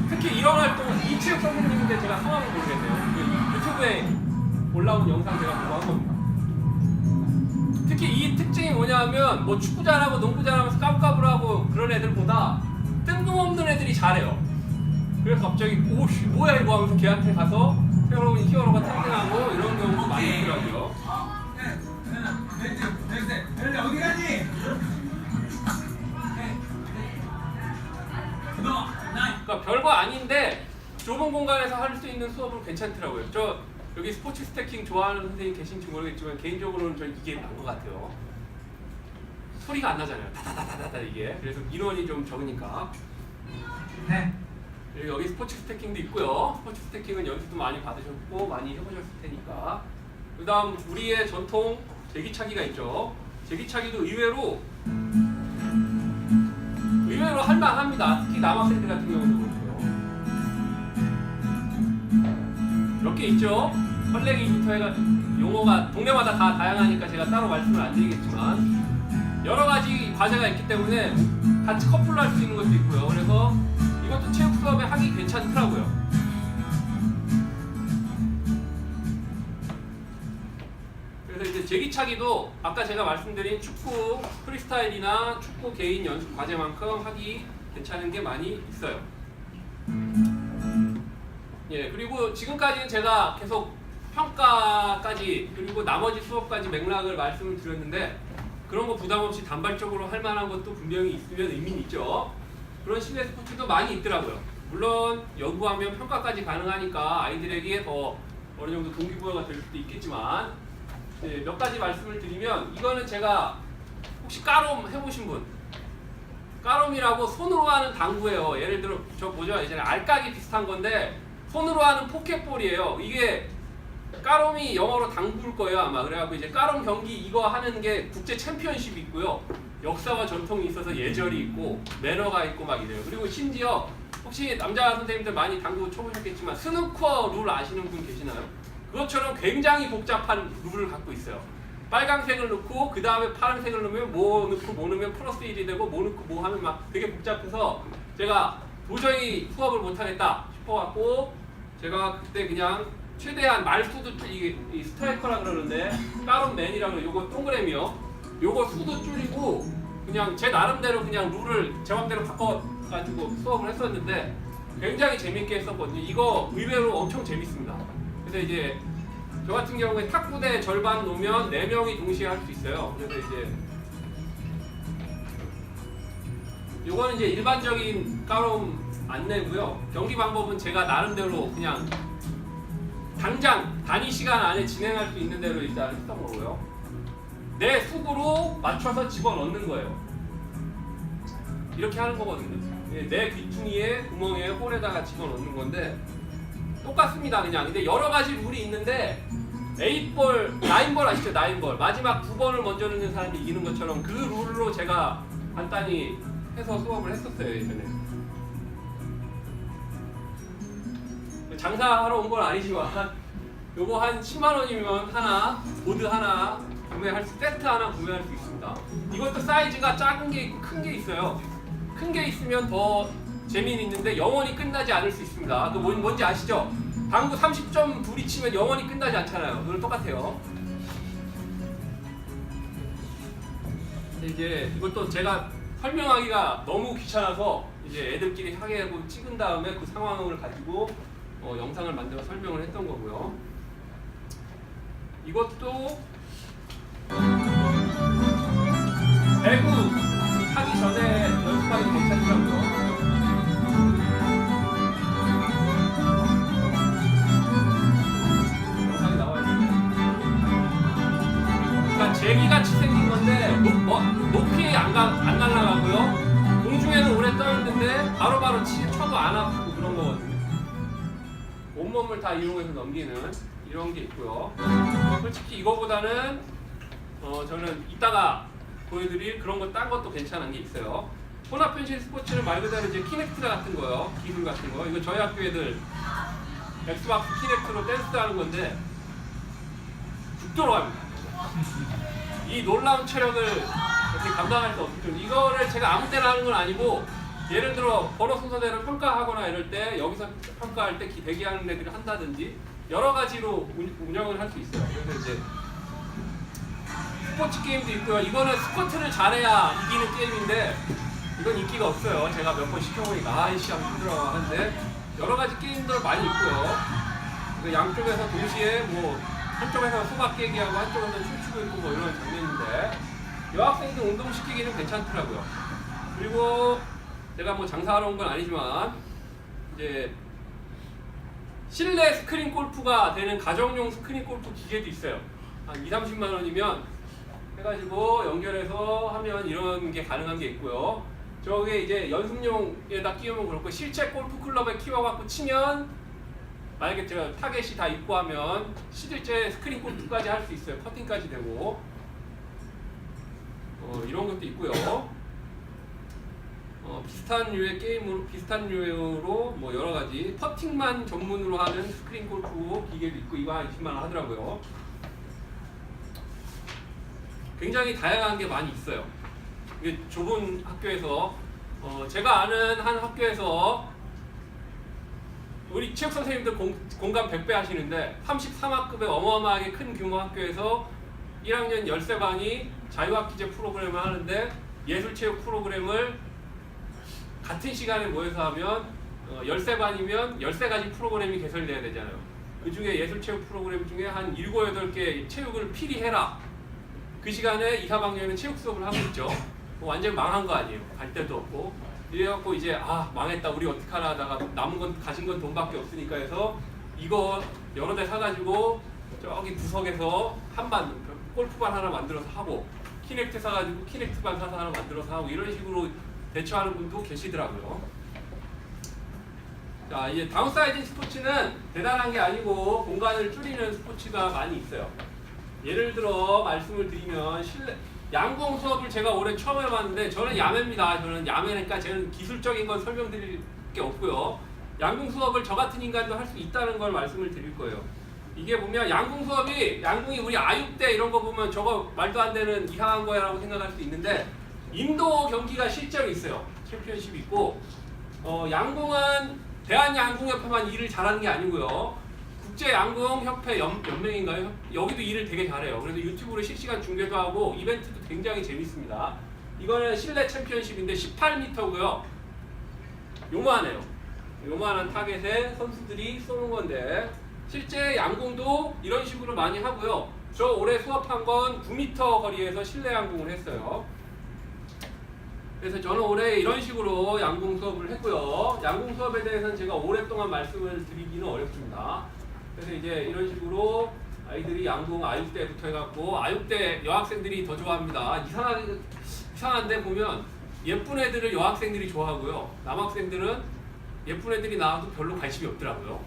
특히 이런 활동은 이치혁 선생님인데 제가 성함을 모르겠네요. 유튜브에 올라온 영상 제가 보고 한 겁니다. 특히 이 특징이 뭐냐면 뭐 축구 잘하고 농구 잘하면서 까불까불하고 그런 애들보다 뜬금없는 애들이 잘해요. 그래서 갑자기 오씨 뭐야 이거 하면서 걔한테 가서 새로운 히어로가 탄생하고 이런 경우도 많이 있더라고요. 어디 가니? 그러니까 별거 아닌데 좁은 공간에서 할 수 있는 수업은 괜찮더라고요. 저 여기 스포츠 스태킹 좋아하는 선생님 계신지 모르겠지만 개인적으로는 전 이게 나은 것 같아요. 소리가 안 나잖아요. 다다다다다 이게. 그래서 인원이 좀 적으니까. 네. 그리고 여기 스포츠 스태킹도 있고요. 스포츠 스태킹은 연습도 많이 받으셨고 많이 해보셨을 테니까. 그 다음 우리의 전통 제기차기가 있죠. 제기차기도 의외로 할만합니다. 특히 남학생들 같은 경우도 그렇고요. 몇 개 있죠. 헐레기부터 해가 용어가 동네마다 다 다양하니까 제가 따로 말씀을 안 드리겠지만 여러 가지 과제가 있기 때문에 같이 커플로 할 수 있는 것도 있고요. 그래서 이것도 체육 수업에 하기 괜찮더라고요. 그래서 이제 제기차기도 아까 제가 말씀드린 축구 프리스타일이나 축구 개인 연습 과제만큼 하기 괜찮은 게 많이 있어요. 예, 그리고 지금까지는 제가 계속 평가까지 그리고 나머지 수업까지 맥락을 말씀을 드렸는데 그런 거 부담 없이 단발적으로 할 만한 것도 분명히 있으면 의미는 있죠. 그런 실내 스포츠도 많이 있더라고요. 물론 연구하면 평가까지 가능하니까 아이들에게 더 어느 정도 동기부여가 될 수도 있겠지만 네, 몇 가지 말씀을 드리면 이거는 제가 혹시 까롬 해보신 분? 까롬이라고 손으로 하는 당구예요. 예를 들어 저 뭐죠? 예전에 알까기 비슷한 건데 손으로 하는 포켓볼이에요. 이게 까롬이 영어로 당구일 거예요 아마. 그래갖고 이제 까롬 경기 이거 하는 게 국제 챔피언십이 있고요. 역사와 전통이 있어서 예절이 있고 매너가 있고 막 이래요. 그리고 심지어 혹시 남자 선생님들 많이 당구 쳐보셨겠지만 스누커 룰 아시는 분 계시나요? 그것처럼 굉장히 복잡한 룰을 갖고 있어요. 빨강색을 넣고 그 다음에 파란색을 넣으면 뭐 넣고 뭐 넣으면 플러스 1이 되고 뭐 넣고 뭐 하면 막 되게 복잡해서 제가 도저히 수업을 못하겠다 싶어갖고 제가 그때 그냥 최대한 말수도 이 스트라이커라 그러는데 까롬맨이라고 요거 동그라미요. 요거 수도 줄이고 그냥 제 나름대로 그냥 룰을 제 맘대로 바꿔가지고 수업을 했었는데 굉장히 재밌게 했었거든요. 이거 의외로 엄청 재밌습니다. 그래서 이제 저 같은 경우에 탁구대 절반 놓으면 4명이 동시에 할 수 있어요. 그래서 이제 요거는 이제 일반적인 까롬 안내고요. 경기 방법은 제가 나름대로 그냥 당장 단위 시간 안에 진행할 수 있는 대로 일단 했던 거고요. 내 숙으로 맞춰서 집어넣는 거예요. 이렇게 하는 거거든요. 내 귀퉁이에 구멍에 홀에다가 집어넣는 건데 똑같습니다 그냥. 근데 여러 가지 룰이 있는데 8볼, 9볼 아시죠? 9볼 마지막 9번을 먼저 넣는 사람이 이기는 것처럼 그 룰로 제가 간단히 해서 수업을 했었어요 예전에. 장사하러 온 건 아니지만 요거 한 10만 원이면 하나 보드 하나 구매할 수, 세트 하나 구매할 수 있습니다. 이것도 사이즈가 작은 게 있고 큰 게 있어요. 큰 게 있으면 더 재미는 있는데 영원히 끝나지 않을 수 있습니다. 그 뭔지 아시죠? 당구 30점 둘이 치면 영원히 끝나지 않잖아요. 그건 똑같아요. 이제 이것도 제가 설명하기가 너무 귀찮아서 이제 애들끼리 하게 하고 찍은 다음에 그 상황을 가지고 영상을 만들어 설명을 했던 거고요. 이것도 배구 하기 전에 연습하기 괜찮더라고요. 영상이 나와야 되는데. 그러니까 제기같이 생긴 건데 높이 안 날아가고요. 공중에는 오래 떠 있는데 바로바로 쳐도 안 아프고 그런 거거든요. 온몸을 다 이용해서 넘기는 이런 게 있고요. 솔직히 이거보다는 저는 이따가 보여드릴 그런 거 딴 것도 괜찮은 게 있어요. 혼합현실 스포츠는 말 그대로 이제 키넥트 같은 거요. 기술 같은 거. 이거 저희 학교 애들 엑스박스 키넥트로 댄스 하는 건데 죽도록 합니다. 이 놀라운 체력을 어떻게 감당할 수 없죠. 이거를 제가 아무 때나 하는 건 아니고 예를 들어 번호 순서대로 평가하거나 이럴 때 여기서 평가할 때 대기하는 애들이 한다든지 여러 가지로 운영을 할 수 있어요. 그래서 이제 스포츠 게임도 있고요. 이거는 스쿼트를 잘해야 이기는 게임인데 이건 인기가 없어요. 제가 몇 번 시켜보니까 아이씨 하면 힘들어 하는데 여러 가지 게임들 많이 있고요. 양쪽에서 동시에 뭐 한쪽에서 수박 깨기하고 한쪽에서 춤추고 있고 뭐 이런 장면인데 여학생들 운동시키기는 괜찮더라고요. 그리고 제가 뭐 장사하러 온 건 아니지만 이제 실내 스크린 골프가 되는 가정용 스크린 골프 기계도 있어요. 한 2~30만 원이면 해가지고 연결해서 하면 이런 게 가능한 게 있고요. 저게 이제 연습용에다 끼우면 그렇고 실제 골프 클럽에 끼워갖고 치면 만약에 제가 타겟이 다 있고 하면 실제 스크린 골프까지 할 수 있어요. 퍼팅까지 되고 이런 것도 있고요. 비슷한 류의 게임으로 비슷한 류로 뭐 여러 가지 퍼팅만 전문으로 하는 스크린 골프 기계도 있고 이거 한 20만 원 하더라고요. 굉장히 다양한 게 많이 있어요. 이게 좁은 학교에서 제가 아는 한 학교에서 우리 체육 선생님들 공감 100배 하시는데 33학급의 어마어마하게 큰 규모 학교에서 1학년 13반이 자유학기제 프로그램을 하는데 예술체육 프로그램을 같은 시간에 모여서 하면 13반이면 13가지 프로그램이 개설돼야 되잖아요. 그 중에 예술체육 프로그램 중에 한 7, 8개 체육을 필히 해라. 그 시간에 2, 3학년은 체육 수업을 하고 있죠. 완전 망한 거 아니에요. 갈 데도 없고. 이래갖고 이제 아 망했다 우리 어떡하나 하다가 남은 건 가진 건 돈밖에 없으니까 해서 이거 여러 대 사가지고 저기 구석에서 한반 골프반 하나 만들어서 하고 키넥트 사가지고 키넥트반 사서 하나 만들어서 하고 이런 식으로 대처하는 분도 계시더라고요. 자 이제 다운사이징 스포츠는 대단한 게 아니고 공간을 줄이는 스포츠가 많이 있어요. 예를 들어 말씀을 드리면 양궁 수업을 제가 올해 처음 해봤는데 저는 야매입니다. 저는 야매니까 저는 기술적인 건 설명드릴 게 없고요. 양궁 수업을 저 같은 인간도 할 수 있다는 걸 말씀을 드릴 거예요. 이게 보면 양궁 수업이 양궁이 우리 아육대 이런 거 보면 저거 말도 안 되는 이상한 거야 라고 생각할 수 있는데 인도 경기가 실제로 있어요. 챔피언십이 있고 양궁은 대한양궁협회만 일을 잘하는 게 아니고요. 국제양궁협회 연맹인가요? 여기도 일을 되게 잘해요. 그래서 유튜브로 실시간 중계도 하고 이벤트도 굉장히 재밌습니다. 이거는 실내 챔피언십인데 18m고요. 요만해요. 요만한 타겟에 선수들이 쏘는 건데 실제 양궁도 이런 식으로 많이 하고요. 저 올해 수업한 건 9m 거리에서 실내 양궁을 했어요. 그래서 저는 올해 이런 식으로 양궁 수업을 했고요. 양궁 수업에 대해서는 제가 오랫동안 말씀을 드리기는 어렵습니다. 그래서 이제 이런 식으로 아이들이 양궁 아육대부터 해갖고 아육대 여학생들이 더 좋아합니다. 이상한데 보면 예쁜 애들을 여학생들이 좋아하고요. 남학생들은 예쁜 애들이 나와도 별로 관심이 없더라고요.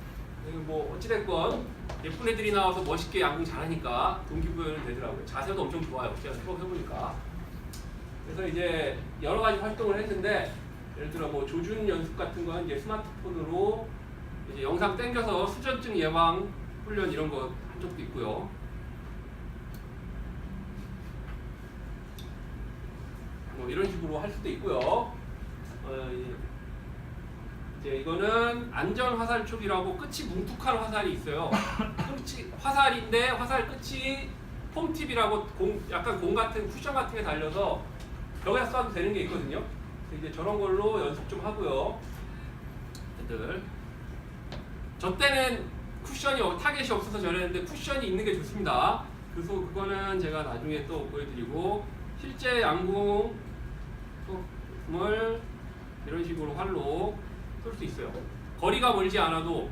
뭐 어찌됐건 예쁜 애들이 나와서 멋있게 양궁 잘하니까 동기부여는 되더라고요. 자세도 엄청 좋아요. 제가 수업 해보니까. 그래서 이제 여러 가지 활동을 했는데 예를 들어 뭐 조준 연습 같은 건 이제 스마트폰으로 이제 영상 땡겨서 수전증 예방 훈련 이런 거 한 적도 있고요. 뭐 이런 식으로 할 수도 있고요. 이제 이거는 안전 화살 촉이라고 끝이 뭉툭한 화살이 있어요. 끝이 화살인데 화살 끝이 폼팁이라고 약간 공 같은 쿠션 같은 게 달려서 벽에 쏴도 되는 게 있거든요. 이제 저런 걸로 연습 좀 하고요. 애들. 저 때는 쿠션이 타겟이 없어서 저랬는데 쿠션이 있는 게 좋습니다. 그래서 그거는 제가 나중에 또 보여드리고 실제 양궁을 이런 식으로 활로 쏠 수 있어요. 거리가 멀지 않아도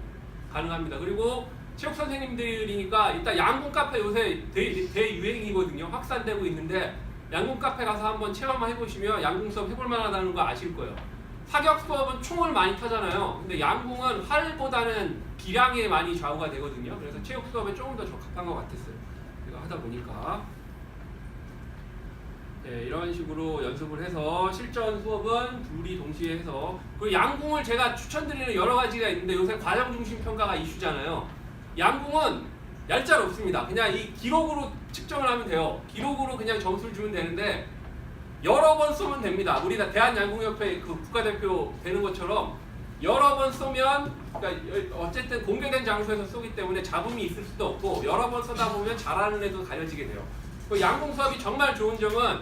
가능합니다. 그리고 체육 선생님들이니까 일단 양궁 카페 요새 대유행이거든요. 확산되고 있는데 양궁 카페 가서 한번 체험만 해보시면 양궁 수업 해볼 만하다는 거 아실 거예요. 사격 수업은 총을 많이 타잖아요. 근데 양궁은 활보다는 기량에 많이 좌우가 되거든요. 그래서 체육 수업에 조금 더 적합한 것 같았어요. 제가 하다 보니까. 네, 이런 식으로 연습을 해서 실전 수업은 둘이 동시에 해서 그리고 양궁을 제가 추천드리는 여러 가지가 있는데 요새 과정 중심 평가가 이슈잖아요. 양궁은 얄짤 없습니다. 그냥 이 기록으로 측정을 하면 돼요. 기록으로 그냥 점수를 주면 되는데 여러 번 쏘면 됩니다. 우리 대한양궁협회 그 국가대표 되는 것처럼 여러 번 쏘면 그러니까 어쨌든 공개된 장소에서 쏘기 때문에 잡음이 있을 수도 없고 여러 번 쏘다 보면 잘하는 애도 가려지게 돼요. 그 양궁 수업이 정말 좋은 점은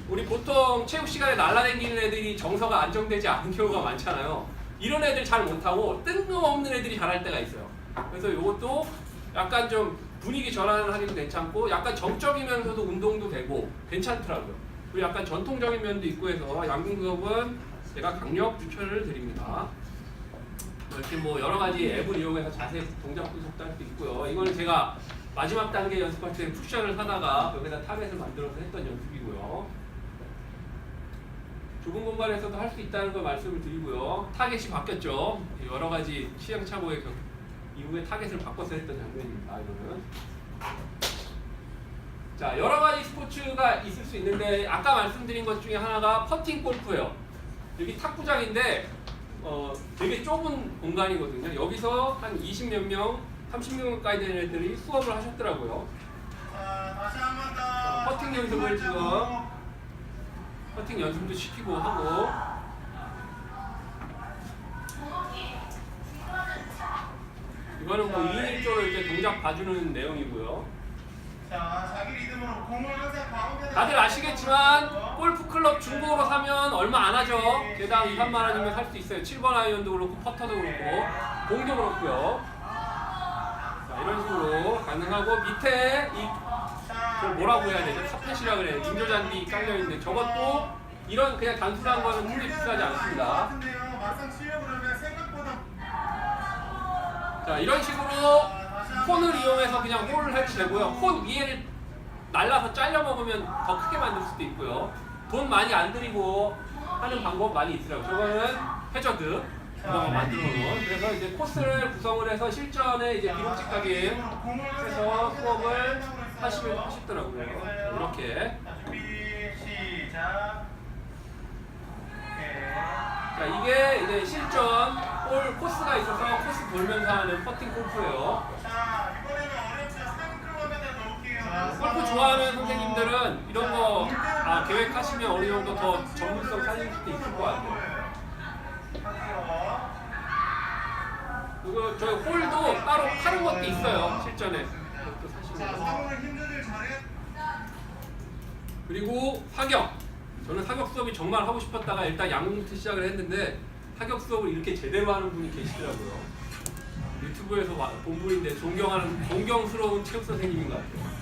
우리 보통 체육 시간에 날라다니는 애들이 정서가 안정되지 않은 경우가 많잖아요. 이런 애들 잘 못하고 뜬금없는 애들이 잘할 때가 있어요. 그래서 이것도 약간 좀 분위기 전환하기도 괜찮고 약간 정적이면서도 운동도 되고 괜찮더라고요. 그리고 약간 전통적인 면도 있고 해서 양궁 수업은 제가 강력 추천을 드립니다. 이렇게 뭐 여러 가지 앱을 이용해서 자세히 동작 분석도 할 수 있고요. 이거는 제가 마지막 단계 연습할 때 쿠션을 사다가 여기다 타겟을 만들어서 했던 연습이고요. 좁은 공간에서도 할 수 있다는 걸 말씀을 드리고요. 타겟이 바뀌었죠. 여러 가지 시행착오의 이후에 타겟을 바꿔서 했던 장면입니다. 이거는. 자, 여러 가지 스포츠가 있을 수 있는데 아까 말씀드린 것 중에 하나가 퍼팅 골프예요. 여기 탁구장인데 되게 좁은 공간이거든요. 여기서 한 20몇 명, 30명 가까이 되는 애들이 수업을 하셨더라고요. 다시 한 번 더. 퍼팅 연습을 지금 퍼팅 연습도 시키고 하고 이거는 뭐 2인 1조로 이렇게 동작 봐주는 내용이고요. 자, 자기 리듬으로 공을 항상 가운데. 다들 아시겠지만 골프 클럽 중고로 사면 얼마 안 하죠. 개당 2, 3만 원이면 살 수 있어요. 7번 아이언도 그렇고 퍼터도 그렇고 공도 그렇고요. 자, 이런 식으로 가능하고 밑에 이 뭐라고 해야 되죠? 카펫이라 그래요. 인조잔디 깔려 있는데 저것도 이런 그냥 단순한 거는 크게 비싸지 않습니다. 막상 치려고 그러면 생각보다 자, 이런 식으로 콘을 이용해서 그냥 홀을 해도 되고요. 콘 위에를 날라서 잘려 먹으면 더 크게 만들 수도 있고요. 돈 많이 안 들이고 하는 방법 많이 있더라고요. 저거는 해저드 그거 만들어 놓은. 그래서 이제 코스를 구성을 해서 실전에 이제 비록직하게 해서 수업을 하시더라고요. 이렇게. 준비 시작. 자, 이게 이제 실전 홀 코스가 있어서 코스 돌면서 하는 퍼팅 골프예요. 자, 이번에는 어렵죠. 3km마다 넣을게요. 골프 좋아하는 선생님들은 이런 거 계획하시면 어느 정도 더 전문성 살릴 수도 있을 것 같아요. 그리고 저희 홀도 따로 파는 것도 있어요. 실전에. 그것도 자, 사시면. 상호를 힘들들 잘해. 그리고 사격. 저는 사격 수업이 정말 하고 싶었다가 일단 양궁부터 시작을 했는데 사격 수업을 이렇게 제대로 하는 분이 계시더라고요. 유튜브에서 본 분인데 존경스러운 체육 선생님인 것 같아요.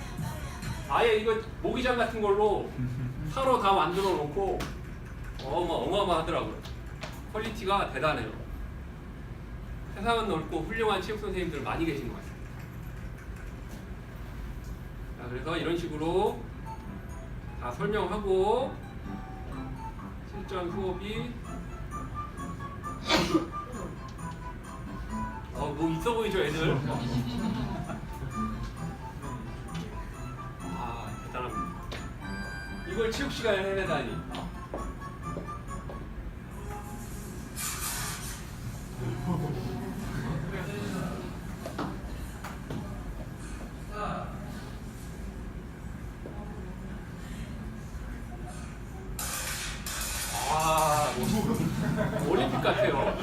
아예 이거 모기장 같은 걸로 사로 다 만들어 놓고 어마어마하더라고요. 퀄리티가 대단해요. 세상은 넓고 훌륭한 체육 선생님들 많이 계신 것 같습니다. 자, 그래서 이런 식으로 다 설명하고 실전 수업이 뭐 있어 보이죠, 애들? 대단합니다. 이걸 체육 시간에 해내다니. 올림픽 같아요.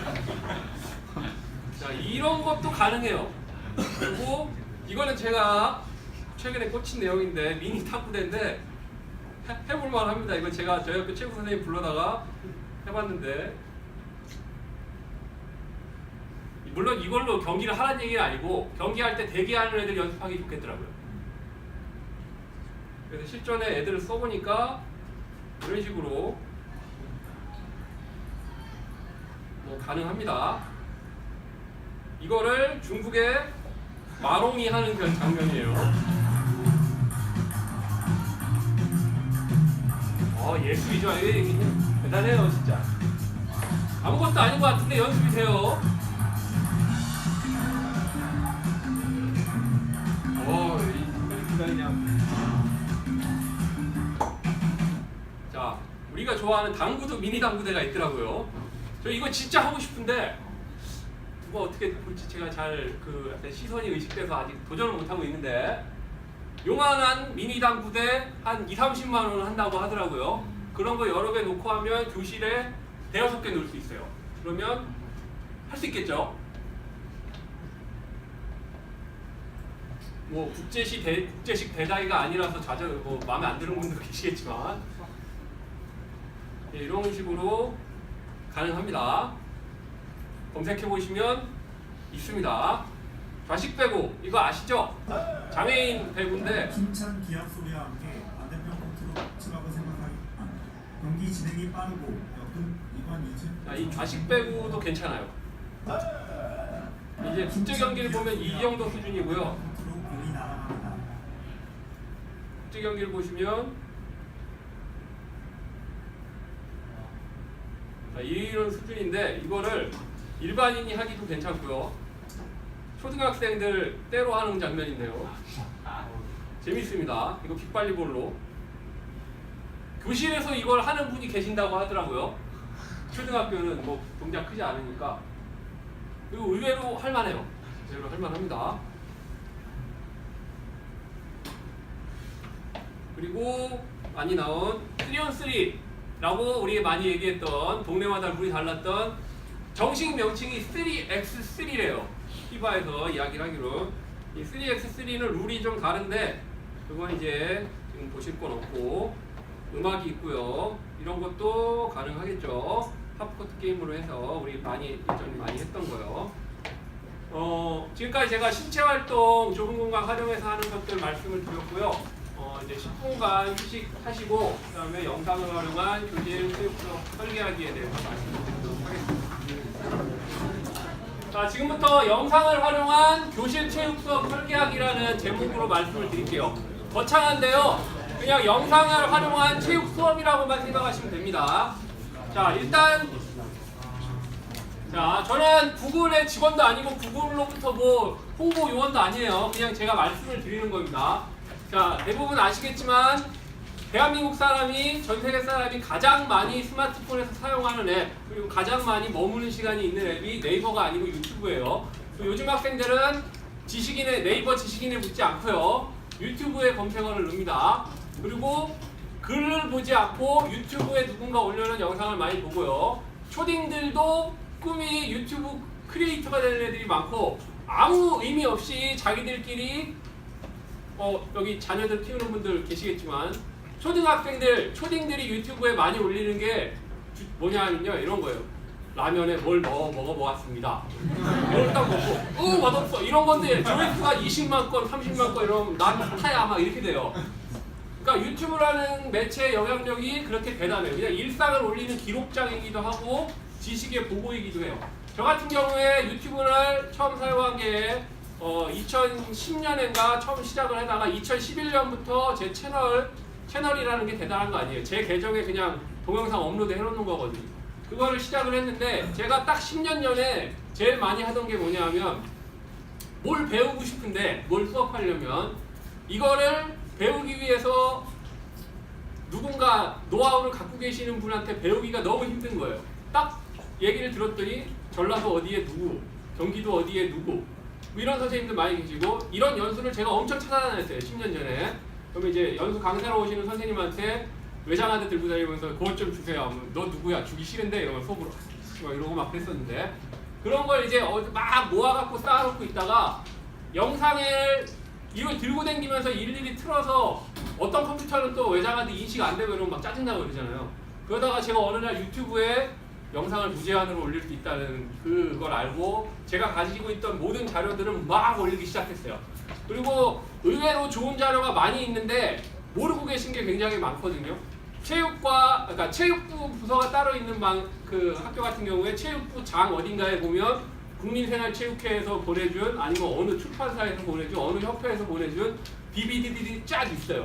자, 이런 것도 가능해요. 그리고 이거는 제가 최근에 꽂힌 내용인데 미니 탁구대인데 해볼만 합니다. 이건 제가 저희 학교 체육 선생님 불러다가 해봤는데 물론 이걸로 경기를 하라는 얘기는 아니고 경기할 때 대기하는 애들 연습하기 좋겠더라고요. 그래서 실전에 애들을 써보니까 이런 식으로 가능합니다. 이거를 중국의 마롱이 하는 그런 장면이에요. 예술이죠. 대단해요, 진짜. 아무것도 아닌 것 같은데 연습이 돼요. 자, 우리가 좋아하는 당구도 미니 당구대가 있더라고요. 저 이거 진짜 하고 싶은데 누가 어떻게 볼지 제가 잘 시선이 의식돼서 아직 도전을 못하고 있는데 요만한 미니 당구대 한 2~30만 원 한다고 하더라고요. 그런 거 여러 개 놓고 하면 교실에 5~6개 놓을 수 있어요. 그러면 할 수 있겠죠? 뭐 국제식 대다이가 아니라서 마음에 안 드는 분도 계시겠지만 이런 식으로 가능합니다. 검색해 보시면 있습니다. 좌식 배구 이거 아시죠? 장애인 배구인데 힘찬 기합 소리와 함께 반대편 코트로 치라고 생각하기 경기 진행이 빠르고 역은 이관 이즈 이 좌식 배구도 괜찮아요. 이제 국제 경기를 보면 이 정도 수준이고요. 코트로 공이 날아갑니다. 국제 경기를 보시면 이런 수준인데 이거를 일반인이 하기도 괜찮고요. 초등학생들 때로 하는 장면인데요. 재밌습니다. 이거 빗발리볼로 교실에서 이걸 하는 분이 계신다고 하더라고요. 초등학교는 뭐 동작 크지 않으니까. 그리고 의외로 할만해요. 의외로 할만합니다. 그리고 많이 나온 3on3라고 우리 많이 얘기했던 동네마다 룰이 달랐던 정식 명칭이 3x3래요. 피바에서 이야기를 하기로 이 3x3는 룰이 좀 다른데 그건 이제 지금 보실 건 없고 음악이 있고요. 이런 것도 가능하겠죠. 팝코트 게임으로 해서 우리 예전에 많이 했던 거요. 지금까지 제가 신체 활동 좁은 공간 활용해서 하는 것들 말씀을 드렸고요. 이제 10분간 휴식하시고 그다음에 영상을 활용한 교실 체육 수업 설계하기에 대해서 말씀드리도록 하겠습니다. 자, 지금부터 영상을 활용한 교실 체육 수업 설계하기라는 제목으로 말씀을 드릴게요. 거창한데요. 그냥 영상을 활용한 체육 수업이라고만 생각하시면 됩니다. 자, 일단 저는 구글의 직원도 아니고 구글로부터 뭐 홍보 요원도 아니에요. 그냥 제가 말씀을 드리는 겁니다. 자, 대부분 아시겠지만 대한민국 사람이, 전 세계 사람이 가장 많이 스마트폰에서 사용하는 앱, 그리고 가장 많이 머무는 시간이 있는 앱이 네이버가 아니고 유튜브예요. 요즘 학생들은 네이버 지식인에 붙지 않고요. 유튜브에 검색어를 넣습니다. 그리고 글을 보지 않고 유튜브에 누군가 올려놓은 영상을 많이 보고요. 초딩들도 꿈이 유튜브 크리에이터가 되는 애들이 많고 아무 의미 없이 자기들끼리 여기 자녀들 키우는 분들 계시겠지만 초딩들이 유튜브에 많이 올리는 게 뭐냐면요, 이런 거예요. 라면에 뭘 넣어 먹어보았습니다. 이걸 딱 먹고 맛없어 이런 건데 조회수가 20만 건, 30만 건 이러면 난 타야 막 이렇게 돼요. 그러니까 유튜브라는 매체의 영향력이 그렇게 대단해요. 그냥 일상을 올리는 기록장이기도 하고 지식의 보고이기도 해요. 저 같은 경우에 유튜브를 처음 사용한 게 2010년인가 처음 시작을 하다가 2011년부터 제 채널이라는 게 대단한 거 아니에요. 제 계정에 그냥 동영상 업로드 해놓는 거거든요. 그거를 시작을 했는데 제가 딱 10년 전에 제일 많이 하던 게 뭐냐면 뭘 배우고 싶은데 뭘 수업하려면 이거를 배우기 위해서 누군가 노하우를 갖고 계시는 분한테 배우기가 너무 힘든 거예요. 딱 얘기를 들었더니 전라도 어디에 누구, 경기도 어디에 누구 뭐 이런 선생님들 많이 계시고 이런 연수를 제가 엄청 찾아다녔어요. 10년 전에. 그러면 이제 연수 강사로 오시는 선생님한테 외장하드 들고 다니면서 그것 좀 주세요. 너 누구야? 주기 싫은데? 이러면 속으로 막 이러고 막 그랬었는데 그런 걸 이제 막 모아갖고 쌓아놓고 있다가 영상을 이걸 들고 다니면서 일일이 틀어서 어떤 컴퓨터는 또 외장하드 인식 안 되고 이러면 막 짜증나고 그러잖아요. 그러다가 제가 어느 날 유튜브에 영상을 무제한으로 올릴 수 있다는 그걸 알고 제가 가지고 있던 모든 자료들은 막 올리기 시작했어요. 그리고 의외로 좋은 자료가 많이 있는데 모르고 계신 게 굉장히 많거든요. 그러니까 체육부 부서가 따로 있는 그 학교 같은 경우에 체육부 장 어딘가에 보면 국민생활체육회에서 보내준 아니면 어느 출판사에서 보내준 어느 협회에서 보내준 DVD들이 쫙 있어요.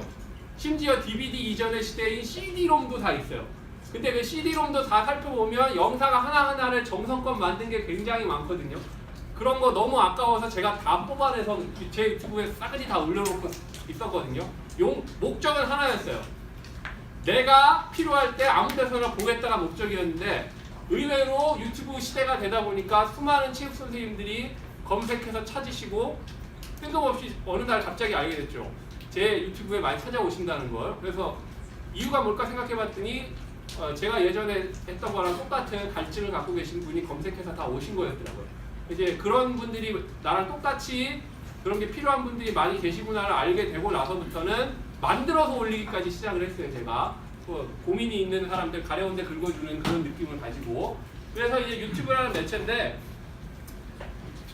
심지어 DVD 이전의 시대인 CD롬도 다 있어요. 근데 그 CD롬도 다 살펴보면 영상 하나하나를 정성껏 만든 게 굉장히 많거든요. 그런 거 너무 아까워서 제가 다 뽑아내서 제 유튜브에 싸그리 다 올려놓고 있었거든요. 목적은 하나였어요. 내가 필요할 때 아무 데서나 보겠다가 목적이었는데 의외로 유튜브 시대가 되다 보니까 수많은 체육 선생님들이 검색해서 찾으시고 뜬금없이 어느 날 갑자기 알게 됐죠. 제 유튜브에 많이 찾아오신다는 걸. 그래서 이유가 뭘까 생각해봤더니 제가 예전에 했던 거랑 똑같은 갈증을 갖고 계신 분이 검색해서 다 오신 거였더라고요. 이제 그런 분들이 나랑 똑같이 그런 게 필요한 분들이 많이 계시구나를 알게 되고 나서부터는 만들어서 올리기까지 시작을 했어요. 제가 고민이 있는 사람들 가려운 데 긁어주는 그런 느낌을 가지고. 그래서 이제 유튜브라는 매체인데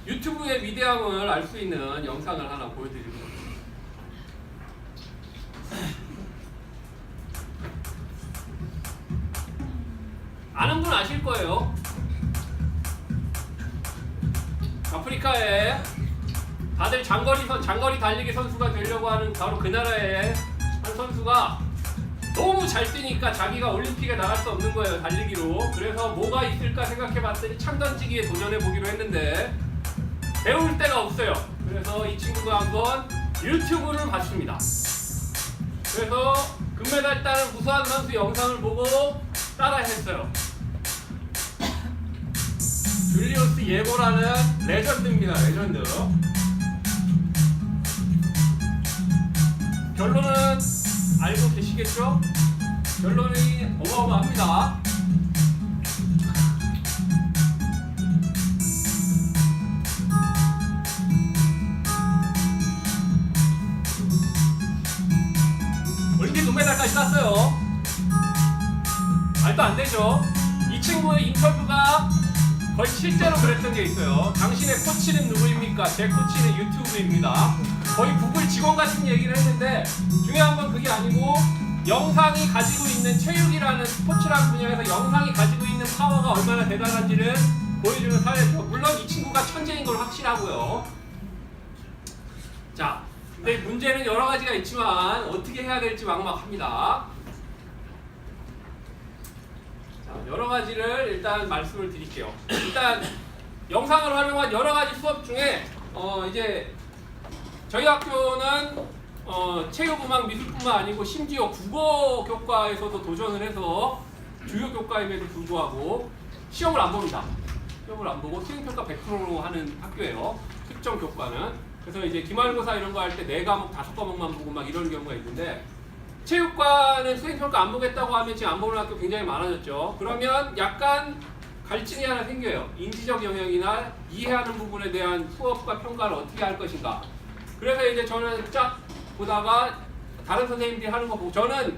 유튜브의 위대함을 알 수 있는 영상을 하나 보여드리고 아는 분 아실 거예요. 아프리카에 다들 장거리 달리기 선수가 되려고 하는 바로 그 나라의 한 선수가 너무 잘 뛰니까 자기가 올림픽에 나갈 수 없는 거예요, 달리기로. 그래서 뭐가 있을까 생각해봤더니 창 던지기에 도전해보기로 했는데 배울 데가 없어요. 그래서 이 친구가 한번 유튜브를 봤습니다. 그래서 금메달 따는 우수한 선수 영상을 보고 따라했어요. 줄리우스 예고라는 레전드입니다. 레전드. 결론은 알고 계시겠죠? 결론이 어마어마합니다. 올림픽 금메달까지 땄어요. 말도 안 되죠? 이 친구의 인터뷰가 거의 실제로 그랬던 게 있어요. 당신의 코치는 누구입니까? 제 코치는 유튜브입니다. 거의 구글 직원 같은 얘기를 했는데 중요한 건 그게 아니고 영상이 가지고 있는 체육이라는 스포츠라는 분야에서 영상이 가지고 있는 파워가 얼마나 대단한지를 보여주는 사례죠. 물론 이 친구가 천재인 걸 확실하고요. 자, 근데 문제는 여러 가지가 있지만 어떻게 해야 될지 막막합니다. 자, 여러 가지를 일단 말씀을 드릴게요. 일단 영상을 활용한 여러 가지 수업 중에 이제 저희 학교는 체육음악 미술뿐만 아니고 심지어 국어 교과에서도 도전을 해서 주요 교과임에도 불구하고 시험을 안 봅니다. 시험을 안 보고 수행평가 100%로 하는 학교예요. 특정 교과는. 그래서 이제 기말고사 이런 거 할 때 4과목 5과목만 보고 막 이런 경우가 있는데 체육과는 수행평가 안 보겠다고 하면 지금 안 보는 학교 굉장히 많아졌죠. 그러면 약간 갈증이 하나 생겨요. 인지적 영역이나 이해하는 부분에 대한 수업과 평가를 어떻게 할 것인가. 그래서 이제 저는 쫙 보다가 다른 선생님들이 하는 거 보고 저는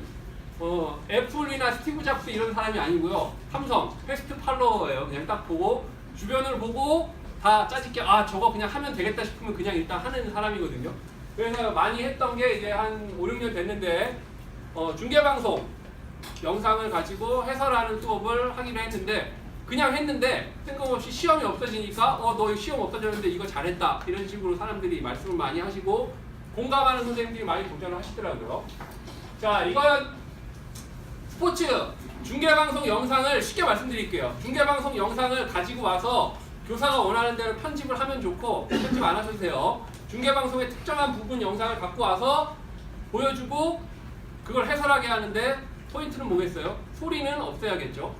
애플이나 스티브 잡스 이런 사람이 아니고요. 삼성, 패스트 팔로워예요. 그냥 딱 보고 주변을 보고 다 짜집게 아 저거 그냥 하면 되겠다 싶으면 그냥 일단 하는 사람이거든요. 그래서 많이 했던 게 이제 한 5, 6년 됐는데 중계방송 영상을 가지고 해설하는 수업을 하기로 했는데 그냥 했는데 뜬금없이 시험이 없어지니까 너 시험 없어졌는데 이거 잘했다 이런 식으로 사람들이 말씀을 많이 하시고 공감하는 선생님들이 많이 도전을 하시더라고요. 자, 이건 스포츠 중계방송 영상을 쉽게 말씀드릴게요. 중계방송 영상을 가지고 와서 교사가 원하는 대로 편집을 하면 좋고 편집 안 하셔도 돼요. 중계방송의 특정한 부분 영상을 갖고 와서 보여주고 그걸 해설하게 하는데 포인트는 뭐겠어요? 소리는 없애야겠죠.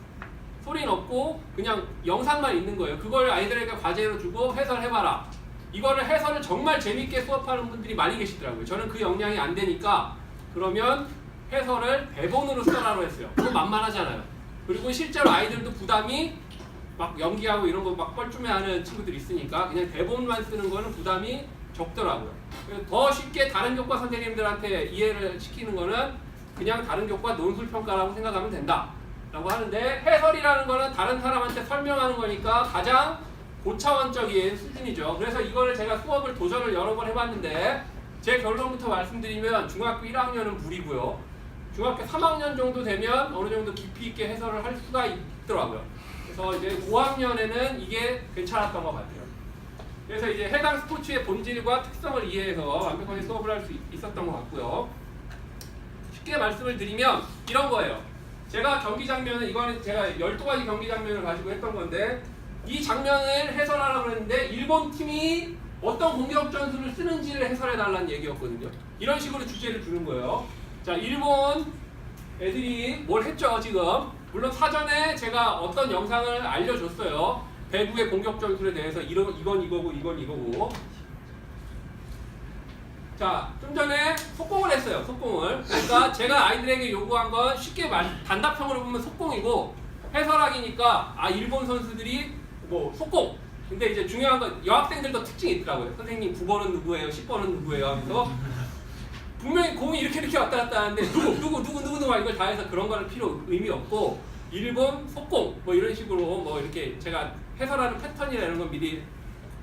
소리는 없고 그냥 영상만 있는 거예요. 그걸 아이들에게 과제로 주고 해설해봐라. 이거를 해설을 정말 재밌게 수업하는 분들이 많이 계시더라고요. 저는 그 역량이 안 되니까 그러면 해설을 대본으로 써라로 했어요. 그건 만만하잖아요. 그리고 실제로 아이들도 부담이 막 연기하고 이런 거 막 뻘쭘해하는 친구들이 있으니까 그냥 대본만 쓰는 거는 부담이 적더라고요. 그래서 더 쉽게 다른 교과 선생님들한테 이해를 시키는 거는 그냥 다른 교과 논술평가라고 생각하면 된다 라고 하는데 해설이라는 거는 다른 사람한테 설명하는 거니까 가장 고차원적인 수준이죠. 그래서 이거를 제가 수업을 도전을 여러 번 해봤는데 제 결론부터 말씀드리면 중학교 1학년은 무리고요. 중학교 3학년 정도 되면 어느 정도 깊이 있게 해설을 할 수가 있더라고요. 그래서 이제 5학년에는 이게 괜찮았던 것 같아요. 그래서 이제 해당 스포츠의 본질과 특성을 이해해서 완벽하게 수업을 할 수 있었던 것 같고요. 쉽게 말씀을 드리면 이런 거예요. 제가 경기 장면은 이거는 제가 12가지 경기 장면을 가지고 했던 건데 이 장면을 해설하라고 했는데 일본 팀이 어떤 공격 전술을 쓰는지를 해설해달라는 얘기였거든요. 이런 식으로 주제를 주는 거예요. 자, 일본 애들이 뭘 했죠 지금. 물론 사전에 제가 어떤 영상을 알려줬어요. 배구의 공격 전술에 대해서 이건 이거고 이건 이거고. 자, 좀 전에 속공을 했어요. 속공을. 그러니까 제가 아이들에게 요구한 건 쉽게 단답형으로 보면 속공이고 해설하기니까 일본 선수들이 뭐 속공. 근데 이제 중요한 건 여학생들도 특징이 있더라고요. 선생님 9번은 누구예요? 10번은 누구예요? 하면서 분명히 공이 이렇게 왔다 갔다 하는데 누구 막 이걸 다 해서 그런 거는 의미 없고 일본 속공 뭐 이런 식으로 뭐 이렇게 제가 해설하는 패턴이나 이런 건 미리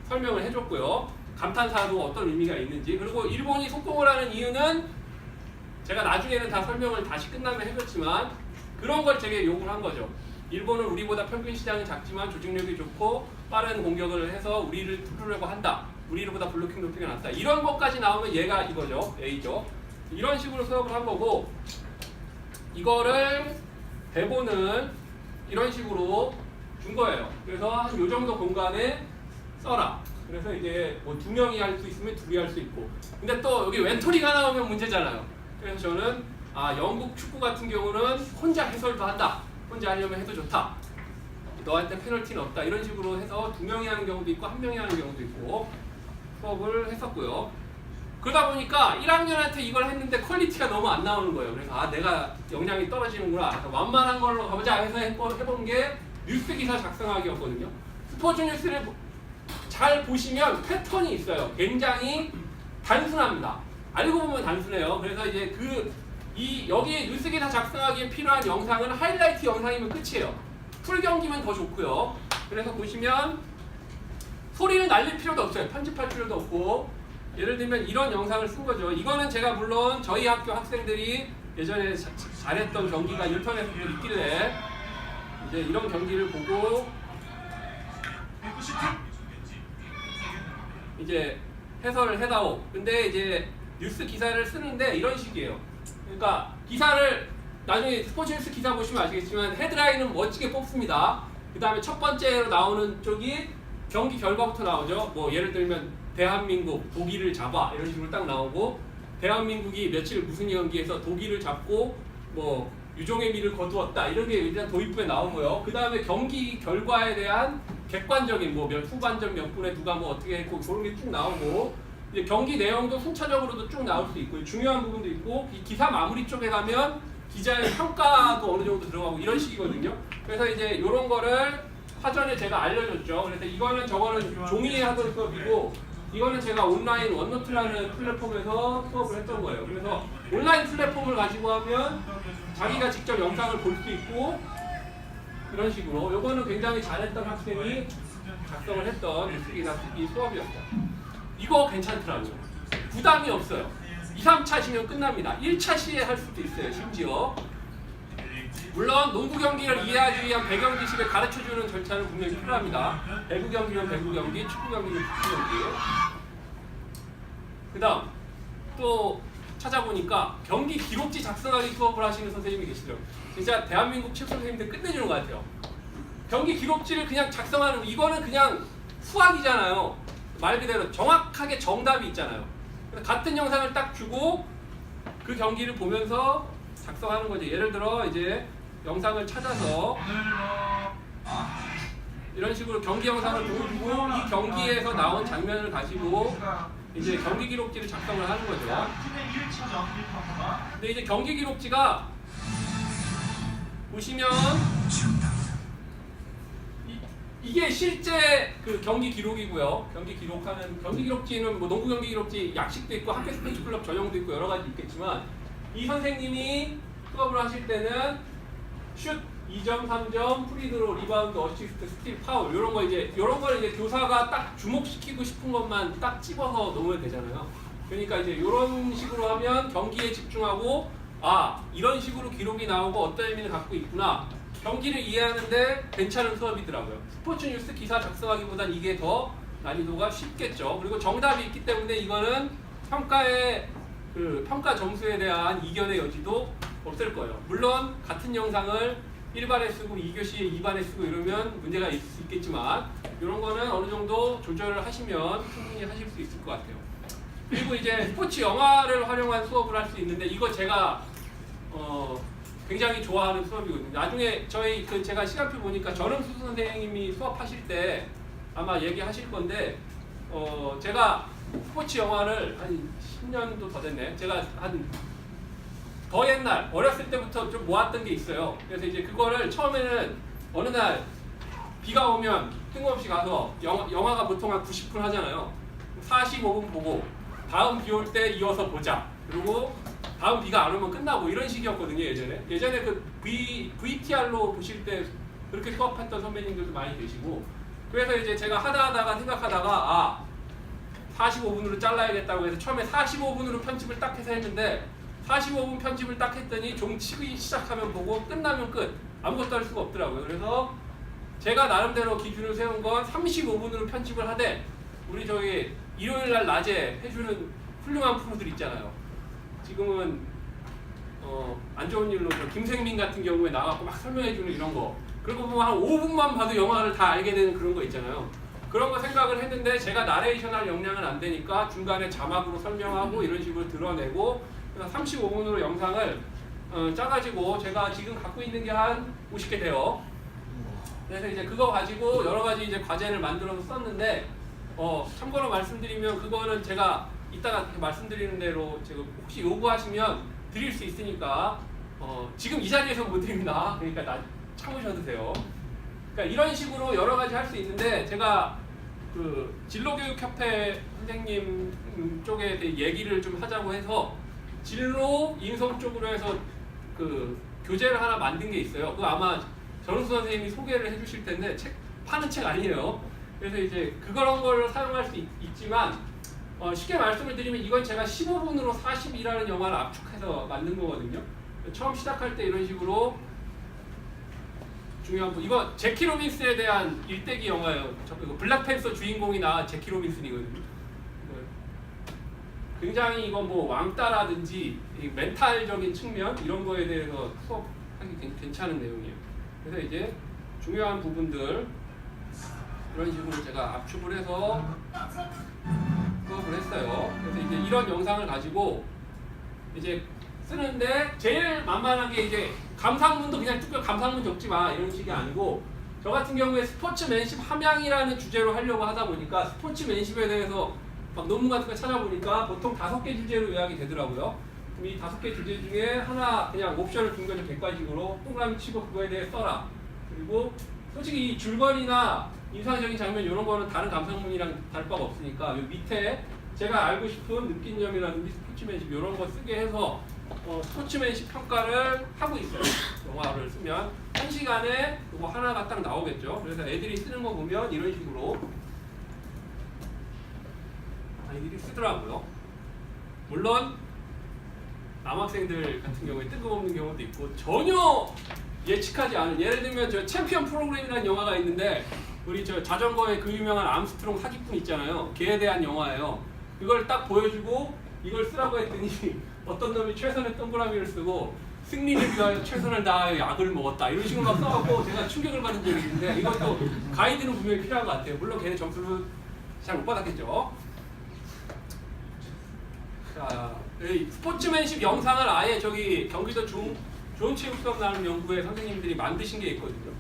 설명을 해줬고요. 감탄사도 어떤 의미가 있는지. 그리고 일본이 속공을 하는 이유는 제가 나중에는 다 설명을 다시 끝나면 해줬지만 그런 걸 제게 요구를 한 거죠. 일본은 우리보다 평균 시장은 작지만 조직력이 좋고 빠른 공격을 해서 우리를 뚫으려고 한다. 우리보다 블로킹 높이가 낮다. 이런 것까지 나오면 얘가 이거죠. A죠. 이런 식으로 수업을 한 거고 이거를 대본은 이런 식으로 준 거예요. 그래서 한 요 정도 공간에 써라. 그래서 이제 뭐 2명이 할 수 있으면 2이 할 수 있고. 근데 또 여기 왼토리가 나오면 문제잖아요. 그래서 저는 영국 축구 같은 경우는 혼자 해설도 한다. 혼자 하려면 해도 좋다. 너한테 페널티는 없다. 이런 식으로 해서 2명이 하는 경우도 있고 1명이 하는 경우도 있고 수업을 했었고요. 그러다 보니까 1학년한테 이걸 했는데 퀄리티가 너무 안 나오는 거예요. 그래서 내가 역량이 떨어지는구나. 완만한 걸로 가보자 해서 해본 게 뉴스 기사 작성하기였거든요. 스포츠 뉴스를 잘 보시면 패턴이 있어요. 굉장히 단순합니다. 알고 보면 단순해요. 그래서 이제 여기 뉴스 기사 작성하기에 필요한 영상은 하이라이트 영상이면 끝이에요. 풀 경기면 더 좋고요. 그래서 보시면 소리는 날릴 필요도 없어요. 편집할 필요도 없고 예를 들면 이런 영상을 쓴 거죠. 이거는 제가 물론 저희 학교 학생들이 예전에 잘했던 경기가 인터넷에도 있길래 이제 이런 경기를 보고 이제 해설을 해다오. 근데 이제 뉴스 기사를 쓰는데 이런 식이에요. 그러니까 기사를 나중에 스포츠 뉴스 기사 보시면 아시겠지만 헤드라인은 멋지게 뽑습니다. 그 다음에 첫 번째로 나오는 쪽이 경기 결과부터 나오죠. 뭐 예를 들면 대한민국 독일을 잡아 이런 식으로 딱 나오고 대한민국이 며칠 무슨 경기에서 독일을 잡고 뭐 유종의 미를 거두었다 이런 게 일단 도입부에 나오고요. 그 다음에 경기 결과에 대한 객관적인 뭐 후반전 몇 분에 누가 뭐 어떻게 했고 그런 게 쭉 나오고 이제 경기 내용도 순차적으로도 쭉 나올 수 있고 중요한 부분도 있고 이 기사 마무리 쪽에 가면 기자의 평가도 어느 정도 들어가고 이런 식이거든요. 그래서 이제 이런 거를 사전에 제가 알려줬죠. 그래서 이거는 저거는 종이에 하던 수업이고 이거는 제가 온라인 원노트라는 플랫폼에서 수업을 했던 거예요. 그래서 온라인 플랫폼을 가지고 하면 자기가 직접 영상을 볼 수 있고 이런 식으로 요거는 굉장히 잘했던 학생이 작성을 했던 이 수업이었어요. 이거 괜찮더라고요. 부담이 없어요. 2, 3차 시면 끝납니다. 1차 시에 할 수도 있어요. 심지어 물론 농구 경기를 이해하기 위한 배경 지식을 가르쳐주는 절차는 분명히 필요합니다. 배구 경기면 배구 경기, 축구 경기면 축구 경기. 그 다음 또 찾아보니까 경기 기록지 작성하기 수업을 하시는 선생님이 계시더라고요. 진짜 대한민국 체육 선생님들 끝내주는 것 같아요. 경기 기록지를 그냥 작성하는 이거는 그냥 수학이잖아요. 말 그대로 정확하게 정답이 있잖아요. 같은 영상을 딱 주고 그 경기를 보면서 작성하는 거죠. 예를 들어 이제 영상을 찾아서 이런 식으로 경기 영상을 보여주고 이 경기에서 나온 장면을 가지고 이제 경기 기록지를 작성을 하는 거죠. 근데 이제 경기 기록지가 보시면 이게 실제 그 경기 기록이고요. 경기 기록지는 뭐 농구 경기 기록지 약식도 있고 학교 스포츠 클럽 전용도 있고 여러 가지 있겠지만 이 선생님이 수업을 하실 때는 슛 2점, 3점, 프리드로, 리바운드, 어시스트, 스틸, 파울 이런 거 이제 교사가 딱 주목시키고 싶은 것만 딱 집어서 놓으면 되잖아요. 그러니까 이제 이런 식으로 하면 경기에 집중하고 아 이런 식으로 기록이 나오고 어떤 의미를 갖고 있구나. 경기를 이해하는데 괜찮은 수업이더라고요. 스포츠 뉴스 기사 작성하기보단 이게 더 난이도가 쉽겠죠. 그리고 정답이 있기 때문에 이거는 평가 점수에 대한 이견의 여지도 없을 거예요. 물론 같은 영상을 1반에 쓰고 2교시에 2반에 쓰고 이러면 문제가 있을 수 있겠지만 이런 거는 어느 정도 조절을 하시면 충분히 하실 수 있을 것 같아요. 그리고 이제 스포츠 영화를 활용한 수업을 할 수 있는데 이거 제가 굉장히 좋아하는 수업이거든요. 나중에 제가 시간표 보니까 전흥수 선생님이 수업하실 때 아마 얘기하실 건데 제가 스포츠 영화를 한 10년도 더 됐네. 제가 더 옛날 어렸을 때부터 좀 모았던 게 있어요. 그래서 이제 그거를 처음에는 어느 날 비가 오면 뜬금없이 가서 영화가 보통 한 90분 하잖아요. 45분 보고 다음 비 올 때 이어서 보자. 그리고 다음 비가 안 오면 끝나고 이런 식이었거든요. 예전에 그 VTR로 보실 때 그렇게 수업했던 선배님들도 많이 계시고 그래서 이제 제가 하다가 생각하다가 45분으로 잘라야겠다고 해서 처음에 45분으로 편집을 딱 해서 했는데 45분 편집을 딱 했더니 종 치기 시작하면 보고 끝나면 끝. 아무것도 할 수가 없더라고요. 그래서 제가 나름대로 기준을 세운 건 35분으로 편집을 하되 우리 저기 일요일날 낮에 해주는 훌륭한 프로들 있잖아요. 지금은 안 좋은 일로 김생민 같은 경우에 나와서 막 설명해주는 이런 거 그리고 보면 한 5분만 봐도 영화를 다 알게 되는 그런 거 있잖아요. 그런 거 생각을 했는데 제가 나레이션 할 역량은 안 되니까 중간에 자막으로 설명하고 이런 식으로 드러내고 35분으로 영상을 짜가지고 제가 지금 갖고 있는 게 한 50개 돼요. 그래서 이제 그거 가지고 여러 가지 이제 과제를 만들어서 썼는데 참고로 말씀드리면 그거는 제가 이따가 말씀드리는 대로 제가 혹시 요구하시면 드릴 수 있으니까 지금 이 자리에서 못 드립니다. 그러니까 참으셔도 돼요. 그러니까 이런 식으로 여러 가지 할 수 있는데 제가 그 진로교육협회 선생님 쪽에 대해 얘기를 좀 하자고 해서 진로 인성 쪽으로 해서 그 교재를 하나 만든 게 있어요. 그거 아마 전우수 선생님이 소개를 해주실 텐데 파는 책 아니에요. 그래서 이제 그런 걸 사용할 수 있지만 쉽게 말씀을 드리면 이건 제가 15분으로 40이라는 영화를 압축해서 만든 거거든요. 처음 시작할 때 이런 식으로 중요한 부 이거 제키 로빈슨에 대한 일대기 영화예요. 이거 블랙팬서 주인공이 나 제키 로빈슨이거든요. 굉장히 이건 뭐 왕따라든지 이 멘탈적인 측면 이런 거에 대해서 수업하기 괜찮은 내용이에요. 그래서 이제 중요한 부분들 이런 식으로 제가 압축을 해서 수업을 했어요. 그래서 이제 이런 영상을 가지고 이제 쓰는데 제일 만만한 게 이제 감상문도 그냥 쭉 감상문 적지 마 이런 식이 아니고 저 같은 경우에 스포츠맨십 함양이라는 주제로 하려고 하다 보니까 스포츠맨십에 대해서 막 논문 같은 거 찾아보니까 보통 5개 주제로 요약이 되더라고요. 그럼 이 5개 주제 중에 하나 그냥 옵션을 준 거죠. 객관식으로 동그라미 치고 그거에 대해 써라. 그리고 솔직히 이 줄거리나 인상적인 장면 이런 거는 다른 감상문이랑 다를 바가 없으니까 이 밑에 제가 알고 싶은 느낀 점이라든지 스포츠맨십 이런 거 쓰게 해서 스포츠맨십 평가를 하고 있어요. 영화를 쓰면 1시간에 이거 하나가 딱 나오겠죠. 그래서 애들이 쓰는 거 보면 이런 식으로 아이들이 쓰더라고요. 물론 남학생들 같은 경우에 뜬금없는 경우도 있고 전혀 예측하지 않은 예를 들면 저 챔피언 프로그램이라는 영화가 있는데 우리 저 자전거의 그 유명한 암스트롱 사기꾼 있잖아요. 걔에 대한 영화예요. 이걸 딱 보여주고 이걸 쓰라고 했더니 어떤 놈이 최선의 동그라미를 쓰고 승리를 위하여 최선을 다하여 약을 먹었다 이런 식으로 막 써갖고 제가 충격을 받은 적이 있는데 이것도 가이드는 분명히 필요한 것 같아요. 물론 걔네 점수를 잘 못 받았겠죠. 자, 이 스포츠맨십 영상을 아예 저기 경기도 좋은 체육 수업 나눔 연구회 선생님들이 만드신 게 있거든요.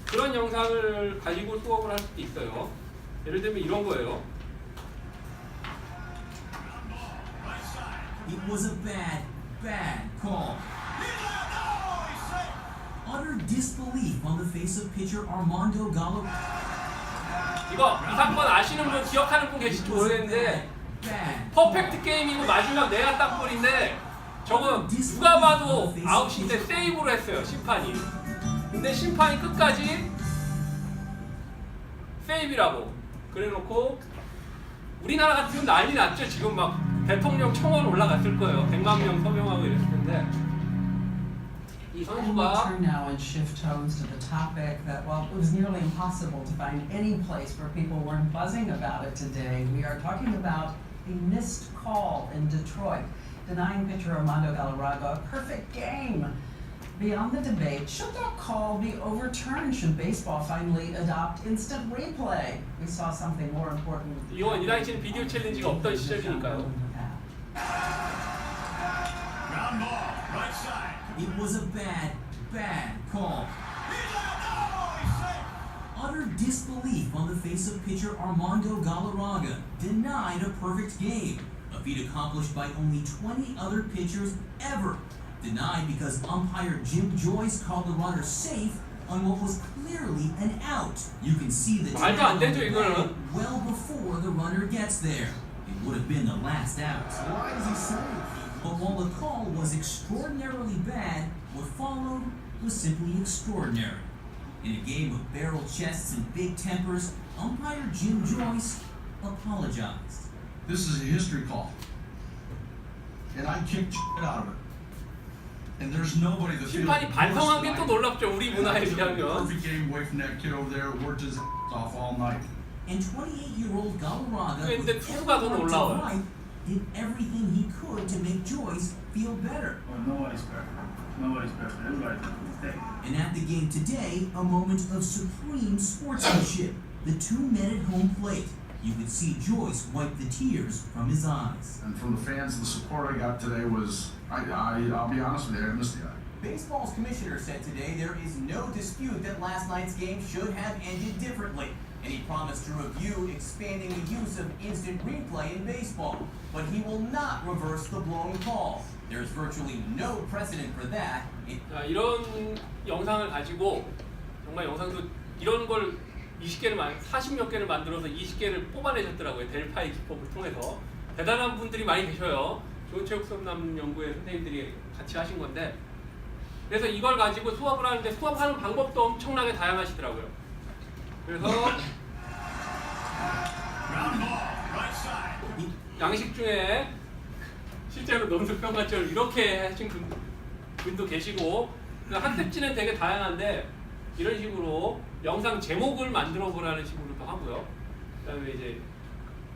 그런 영상을 가지고 수업을 할 수도 있어요. 예를 들면 이런 거예요. It was a bad call. Utter disbelief on the face of pitcher Armando Gallo. 이거 이 사건 아시는 분 기억하는 분 계실지 모르겠는데 퍼펙트 게임이고 마지막 내가 딱 볼인데 저거 누가 봐도 아웃인데 세이브로 했어요 심판이. 근데 심판이 끝까지 세이브라고 그래놓고 우리나라 같으면 난리 났죠. 지금 막 대통령 청원 올라갔을 거예요. 100만 명 서명하고 이랬을 텐데 이 And we 선수가 turn now and shift tones to the topic that, well, it was nearly impossible to find any place where people weren't buzzing about it today. We are talking about a missed call in Detroit, denying pitcher Armando Galarraga a perfect game. Beyond the debate, should that call be overturned? Should baseball finally adopt instant replay? We saw something more important. 이건 이 당시에는 비디오 챌린지가 없던 시절이니까요. Ground ball, right side. It was a bad call. Utter disbelief on the face of pitcher Armando Galarraga, denied a perfect game, a feat accomplished by only 20 other pitchers ever. Denied because umpire Jim Joyce called the runner safe on what was clearly an out. You can see the 말도 안 되죠, 이거는. well before the runner gets there. It would have been the last out. Why is he saying? But while the call was extraordinarily bad, what followed was simply extraordinary. In a game of barrel chests and big tempers, umpire Jim Joyce apologized. This is a history call. And I kicked shit out of it. And there's nobody that feels 심판이 반성한 게 또 놀랍죠. 우리 문화에 비하면. perfect game away from that kid over there, worked his off all night. And 28-year-old Galarraga, 근데 with 투수가 더 everyone to 놀라워요. right, did everything he could to make Joyce feel better. Well, nobody's perfect. Nobody's perfect. Everybody's making mistakes. And at the game today, a moment of supreme sportsmanship. The two men at home plate. You could see Joyce wipe the tears from his eyes. And from the fans, the support I got today was, I'll be honest with you, I missed the eye. Baseball's commissioner said today there is no dispute that last night's game should have ended differently, and he promised to review expanding the use of instant replay in baseball, but he will not reverse the blown call. There's virtually no precedent for that. 자, 이런 영상을 가지고 정말 영상도 이런 걸 20개를 40몇 개를 만들어서 20개를 뽑아내셨더라고요. 델파이 기법을 통해서. 대단한 분들이 많이 계셔요. 좋은 체육 수업 남는 연구회 선생님들이 같이 하신 건데, 그래서 이걸 가지고 수업을 하는데 수업하는 방법도 엄청나게 다양하시더라고요. 그래서 Ground ball, right side. 양식 중에 실제로 논술평가처럼 이렇게 하신 분도 계시고, 학습지는 되게 다양한데 이런 식으로 영상 제목을 만들어 보라는 식으로도 하고요. 그다음에 이제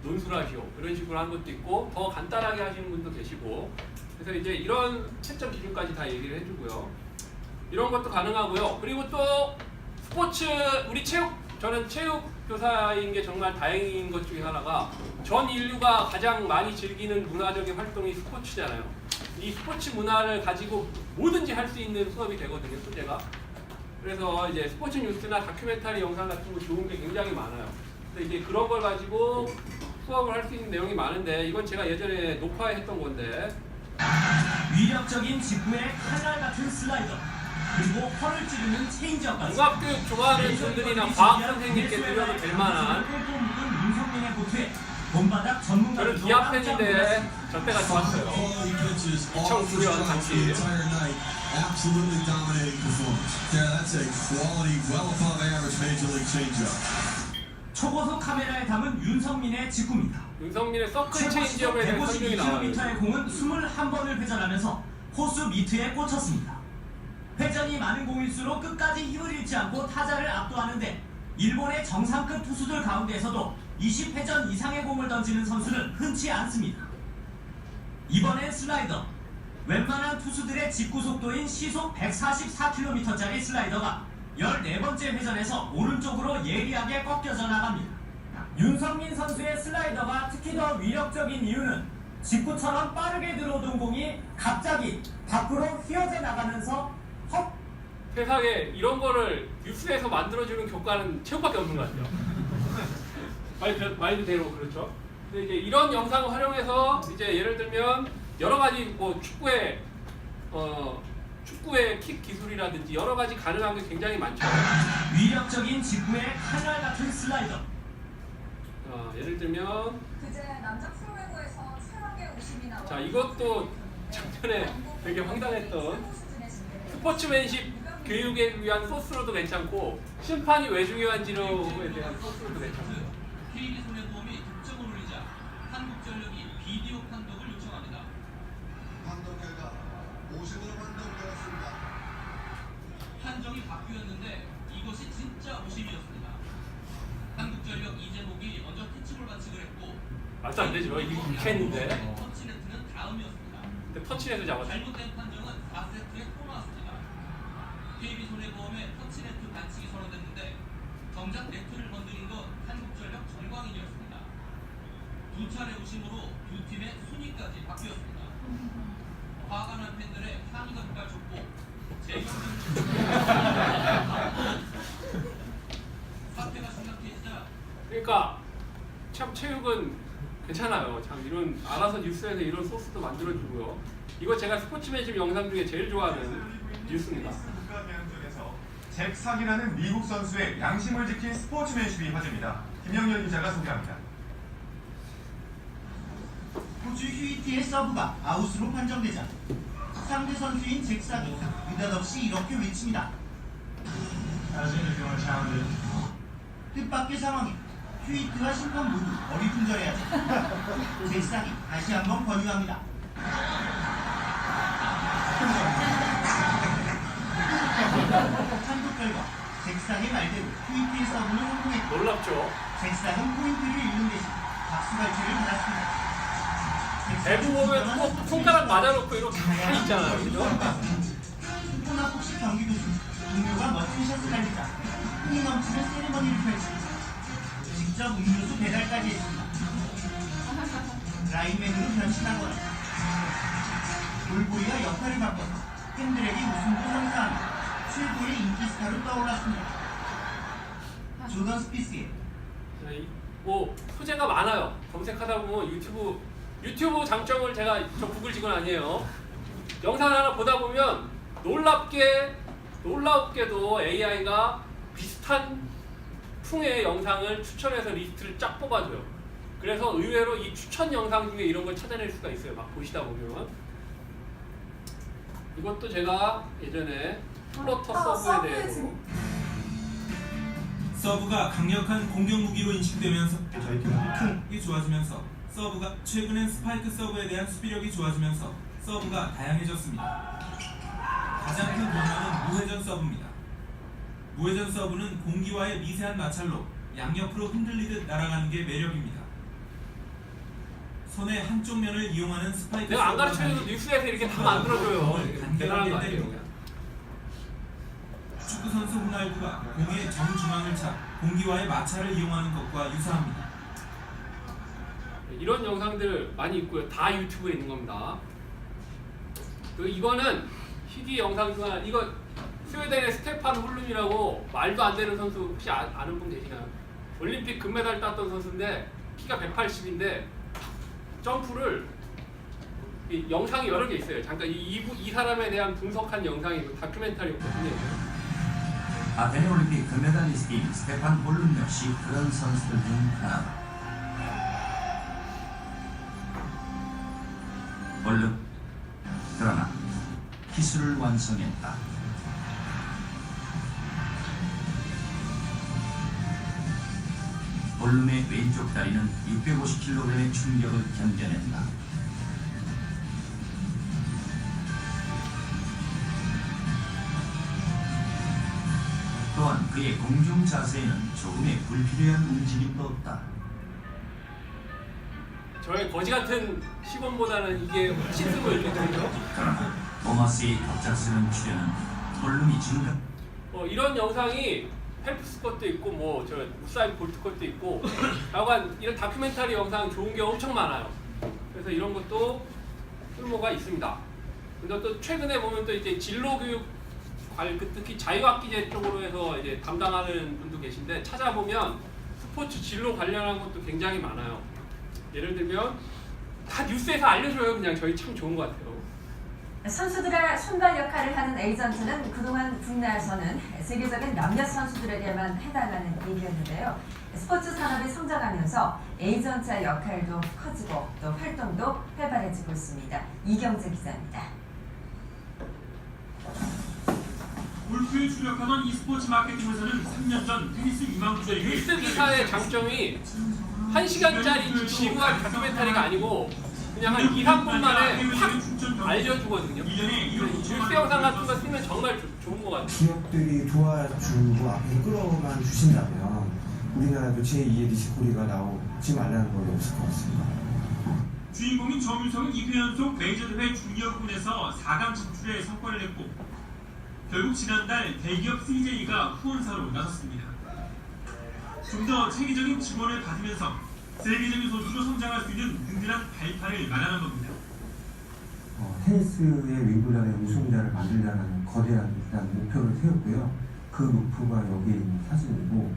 논술하시오 이런 식으로 하는 것도 있고, 더 간단하게 하시는 분도 계시고, 그래서 이제 이런 채점 기준까지 다 얘기를 해주고요. 이런 것도 가능하고요. 그리고 또 스포츠, 우리 저는 체육 교사인 게 정말 다행인 것 중에 하나가, 전 인류가 가장 많이 즐기는 문화적인 활동이 스포츠잖아요. 이 스포츠 문화를 가지고 뭐든지 할 수 있는 수업이 되거든요, 소재가. 그래서 이제 스포츠 뉴스나 다큐멘터리 영상 같은 거 좋은 게 굉장히 많아요. 근데 이제 그런 걸 가지고 수업을 할 수 있는 내용이 많은데, 이건 제가 예전에 녹화했던 건데, 위력적인 직구의 칼날 같은 슬라이더, 그리고 펄을 찌르는 체인지업까지. 종합교육 좋아하는 분들이나 과학 선생님께 드려도 될 만한, 윤성민의 보트에 본바닥 전문가들도 저는 기아 팬인데 저 때가 좋았어요. 2009년 당시. Absolutely dominating performance. Yeah, that's a quality, well above average major league changeup. 초고속 카메라에 담은 윤성민의 직구입니다. 윤성민의 서클 체인지업에 대한 설명이 나와요. 152km의 공은 21번을 회전하면서 호수 미트에 꽂혔습니다. 회전이 많은 공일수록 끝까지 힘을 잃지 않고 타자를 압도하는데, 일본의 정상급 투수들 가운데에서도 20회전 이상의 공을 던지는 선수는 흔치 않습니다. 이번엔 슬라이더. 웬만한 투수들의 직구 속도인 시속 144km짜리 슬라이더가 14번째 회전에서 오른쪽으로 예리하게 꺾여져 나갑니다. 윤성민 선수의 슬라이더가 특히 더 위력적인 이유는 직구처럼 빠르게 들어오던 공이 갑자기 밖으로 휘어져 나가면서 세상에 이런 거를 뉴스에서 만들어주는 교과는 체육밖에 없는 것 같아요. 말대로 그렇죠. 근데 이제 이런 영상을 활용해서 이제 예를 들면 여러 가지 뭐 축구의 킥 기술이라든지 여러 가지 가능한 게 굉장히 많죠. 위력적인 직구의 칼날 같은 슬라이더. 예를 들면 그제 남자 프로배구에서 최악의 웃음이 나와. 자, 이것도 작년에 되게 황당했던 스포츠맨십 교육에 위한 소스로도 괜찮고, 심판이 왜 중요한지로에 대한 소스로도 괜찮고요. KB손해보험이 득점을 올리자 한국전력이 비디오 판독을 요청합니다. 판독 결과 50으로 판독되었습니다. 판정이 바뀌었는데 이것이 진짜 오심이었습니다. 한국전력 이재목이 먼저 캐치볼 반칙을 했고, 말도 안 되죠. 이게 이렇게 했는데. 터치네트는 다음이었습니다. 근데 터치넷을 잡았죠. 잘못된 판정은 4세트에 또 나왔습니다. KB손해보험의 터치네트 반칙이 선언됐는데, 정작 네트를 건드린 건 한국전력 정광인이었습니다. 두 차례 우심으로 두 팀의 순위까지 바뀌었습니다. 화가 난 팬들의 항의가 빗발쳤고, 사태가 심각해지자 그러니까 참 체육은 괜찮아요. 참 이런 알아서 뉴스에서 이런 소스도 만들어주고요. 이거 제가 스포츠맨십 영상 중에 제일 좋아하는 뉴스입니다. 국가대항전에서 잭삭이라는 미국 선수의 양심을 지킨 스포츠맨십이 화제입니다. 김영렬 기자가 소개합니다. 호주 휴이티의 서브가 아웃으로 판정되자 상대 선수인 잭삭이 느닷없이 이렇게 외칩니다. 뜻밖의 상황에 휴이트와 심판 모두 어리둥절해하죠. 잭삭이 다시 한번 권유합니다. 판독 결과 잭삭의 말대로 휴이트의 서브는 성공했고, 놀랍죠? 잭삭은 포인트를 잃는 대신 박수갈채를 받았습니다. 대부 보면 꼭 손가락 맞아놓고 이렇게 다 있잖아요. 그죠? 코나 폭식 경기 도중 동료가 멋진 샷을 날리자 흥이 넘치는 세리머니를 펼치고 직접 음료수 배달까지 했습니다. 라인맨으로 변신하거나 볼보이와 역할을 바꿔서 팬들에게 웃음도 선사하며 최고의 인기 스타로 떠올랐습니다. 조던 스피스의 뭐 소재가 많아요. 검색하다 보면 유튜브 장점을 제가 저 구글 직원 아니에요. 영상 하나 보다 보면 놀랍게도 AI가 비슷한 풍의 영상을 추천해서 리스트를 쫙 뽑아줘요. 그래서 의외로 이 추천 영상 중에 이런 걸 찾아낼 수가 있어요. 막 보시다 보면. 이것도 제가 예전에 플로터 서브에 대해서 서브가 강력한 공격 무기로 인식되면서 이 좋아지면서 서브가 최근엔 스파이크 서브에 대한 수비력이 좋아지면서 서브가 다양해졌습니다. 가장 큰 변화는 무회전 서브입니다. 무회전 서브는 공기와의 미세한 마찰로 양옆으로 흔들리듯 날아가는 게 매력입니다. 손의 한쪽 면을 이용하는 스파이크 내가 안 서브와 가르쳐줘도 달리 뉴스에서 이렇게 다 만들어줘요. 대단한 간결하게 거 아니에요? 때립니다. 축구 선수 호날두가 공의 정중앙을 차 공기와의 마찰을 이용하는 것과 유사합니다. 이런 영상들 많이 있고요. 다 유튜브에 있는 겁니다. 그리고 이거는 희귀 영상 중 하나. 이거 스웨덴의 스테판 홀룸이라고 말도 안 되는 선수 혹시 아는 분 계시나요? 올림픽 금메달 땄던 선수인데 키가 180인데 점프를 영상이 여러 개 있어요. 잠깐 이 사람에 대한 분석한 영상이 다큐멘터리였거든요. 아테네 올림픽 금메달리스트인 스테판 홀룸 역시 그런 선수들 중 하나다. 홀룸, 그러나 기술을 완성했다. 홀룸의 왼쪽 다리는 650kg의 충격을 견뎌낸다. 또한 그의 공중 자세에는 조금의 불필요한 움직임도 없다. 저의 거지 같은 시범보다는 이게 훨씬 쓰고 있거든요. 그러나 토마스의 갑작스러운 출연은 홀룸이 증가. 이런 영상이 펠프스 것도 있고 저 우사인 볼트 것도 있고 약간 이런 다큐멘터리 영상 좋은 게 엄청 많아요. 그래서 이런 것도 쓸모가 있습니다. 근데 또 최근에 보면 또 이제 진로 교육 특히 자유학기제 쪽으로 해서 이제 담당하는 분도 계신데 찾아보면 스포츠 진로 관련한 것도 굉장히 많아요. 예를 들면 다 뉴스에서 알려줘요. 그냥 저희 참 좋은 것 같아요. 선수들의 손발 역할을 하는 에이전트는 그동안 국내에서는 세계적인 몇몇 선수들에게만 해당하는 일이었는데요. 스포츠 산업이 성장하면서 에이전트의 역할도 커지고 또 활동도 활발해지고 있습니다. 이경재 기자입니다. 골프에 주력하던 e스포츠 마케팅에서는 3년 전 테니스 유망주에게 뉴스 기사의 장점이 1시간짜리 지루한 다큐멘터리가 아니고 그냥 한 2, 3분 만에 확 알려주거든요. 뉴스 영상 같은 거 쓰면 정말 좋은 것 같아요. 기업들이 도와주고 앞에서 끌어만 주신다면 우리나라도 제2의 니시코리가 나오지 말라는 건 없을 것 같습니다. 주인공인 정유성은 2회 연속 메이저 대회 주니어 부분에서 4강 진출에 성과를 냈고 결국 지난달 대기업 CJ가 후원사로 나섰습니다. 좀 더 체계적인 지원을 받으면서 세계적인 선수로 성장할 수 있는 든든한 발판을 마련한 겁니다. 테니스의 윈블런의 우승자를 만들자는 거대한 일단 목표를 세웠고요. 그 목표가 여기에 있는 사진이고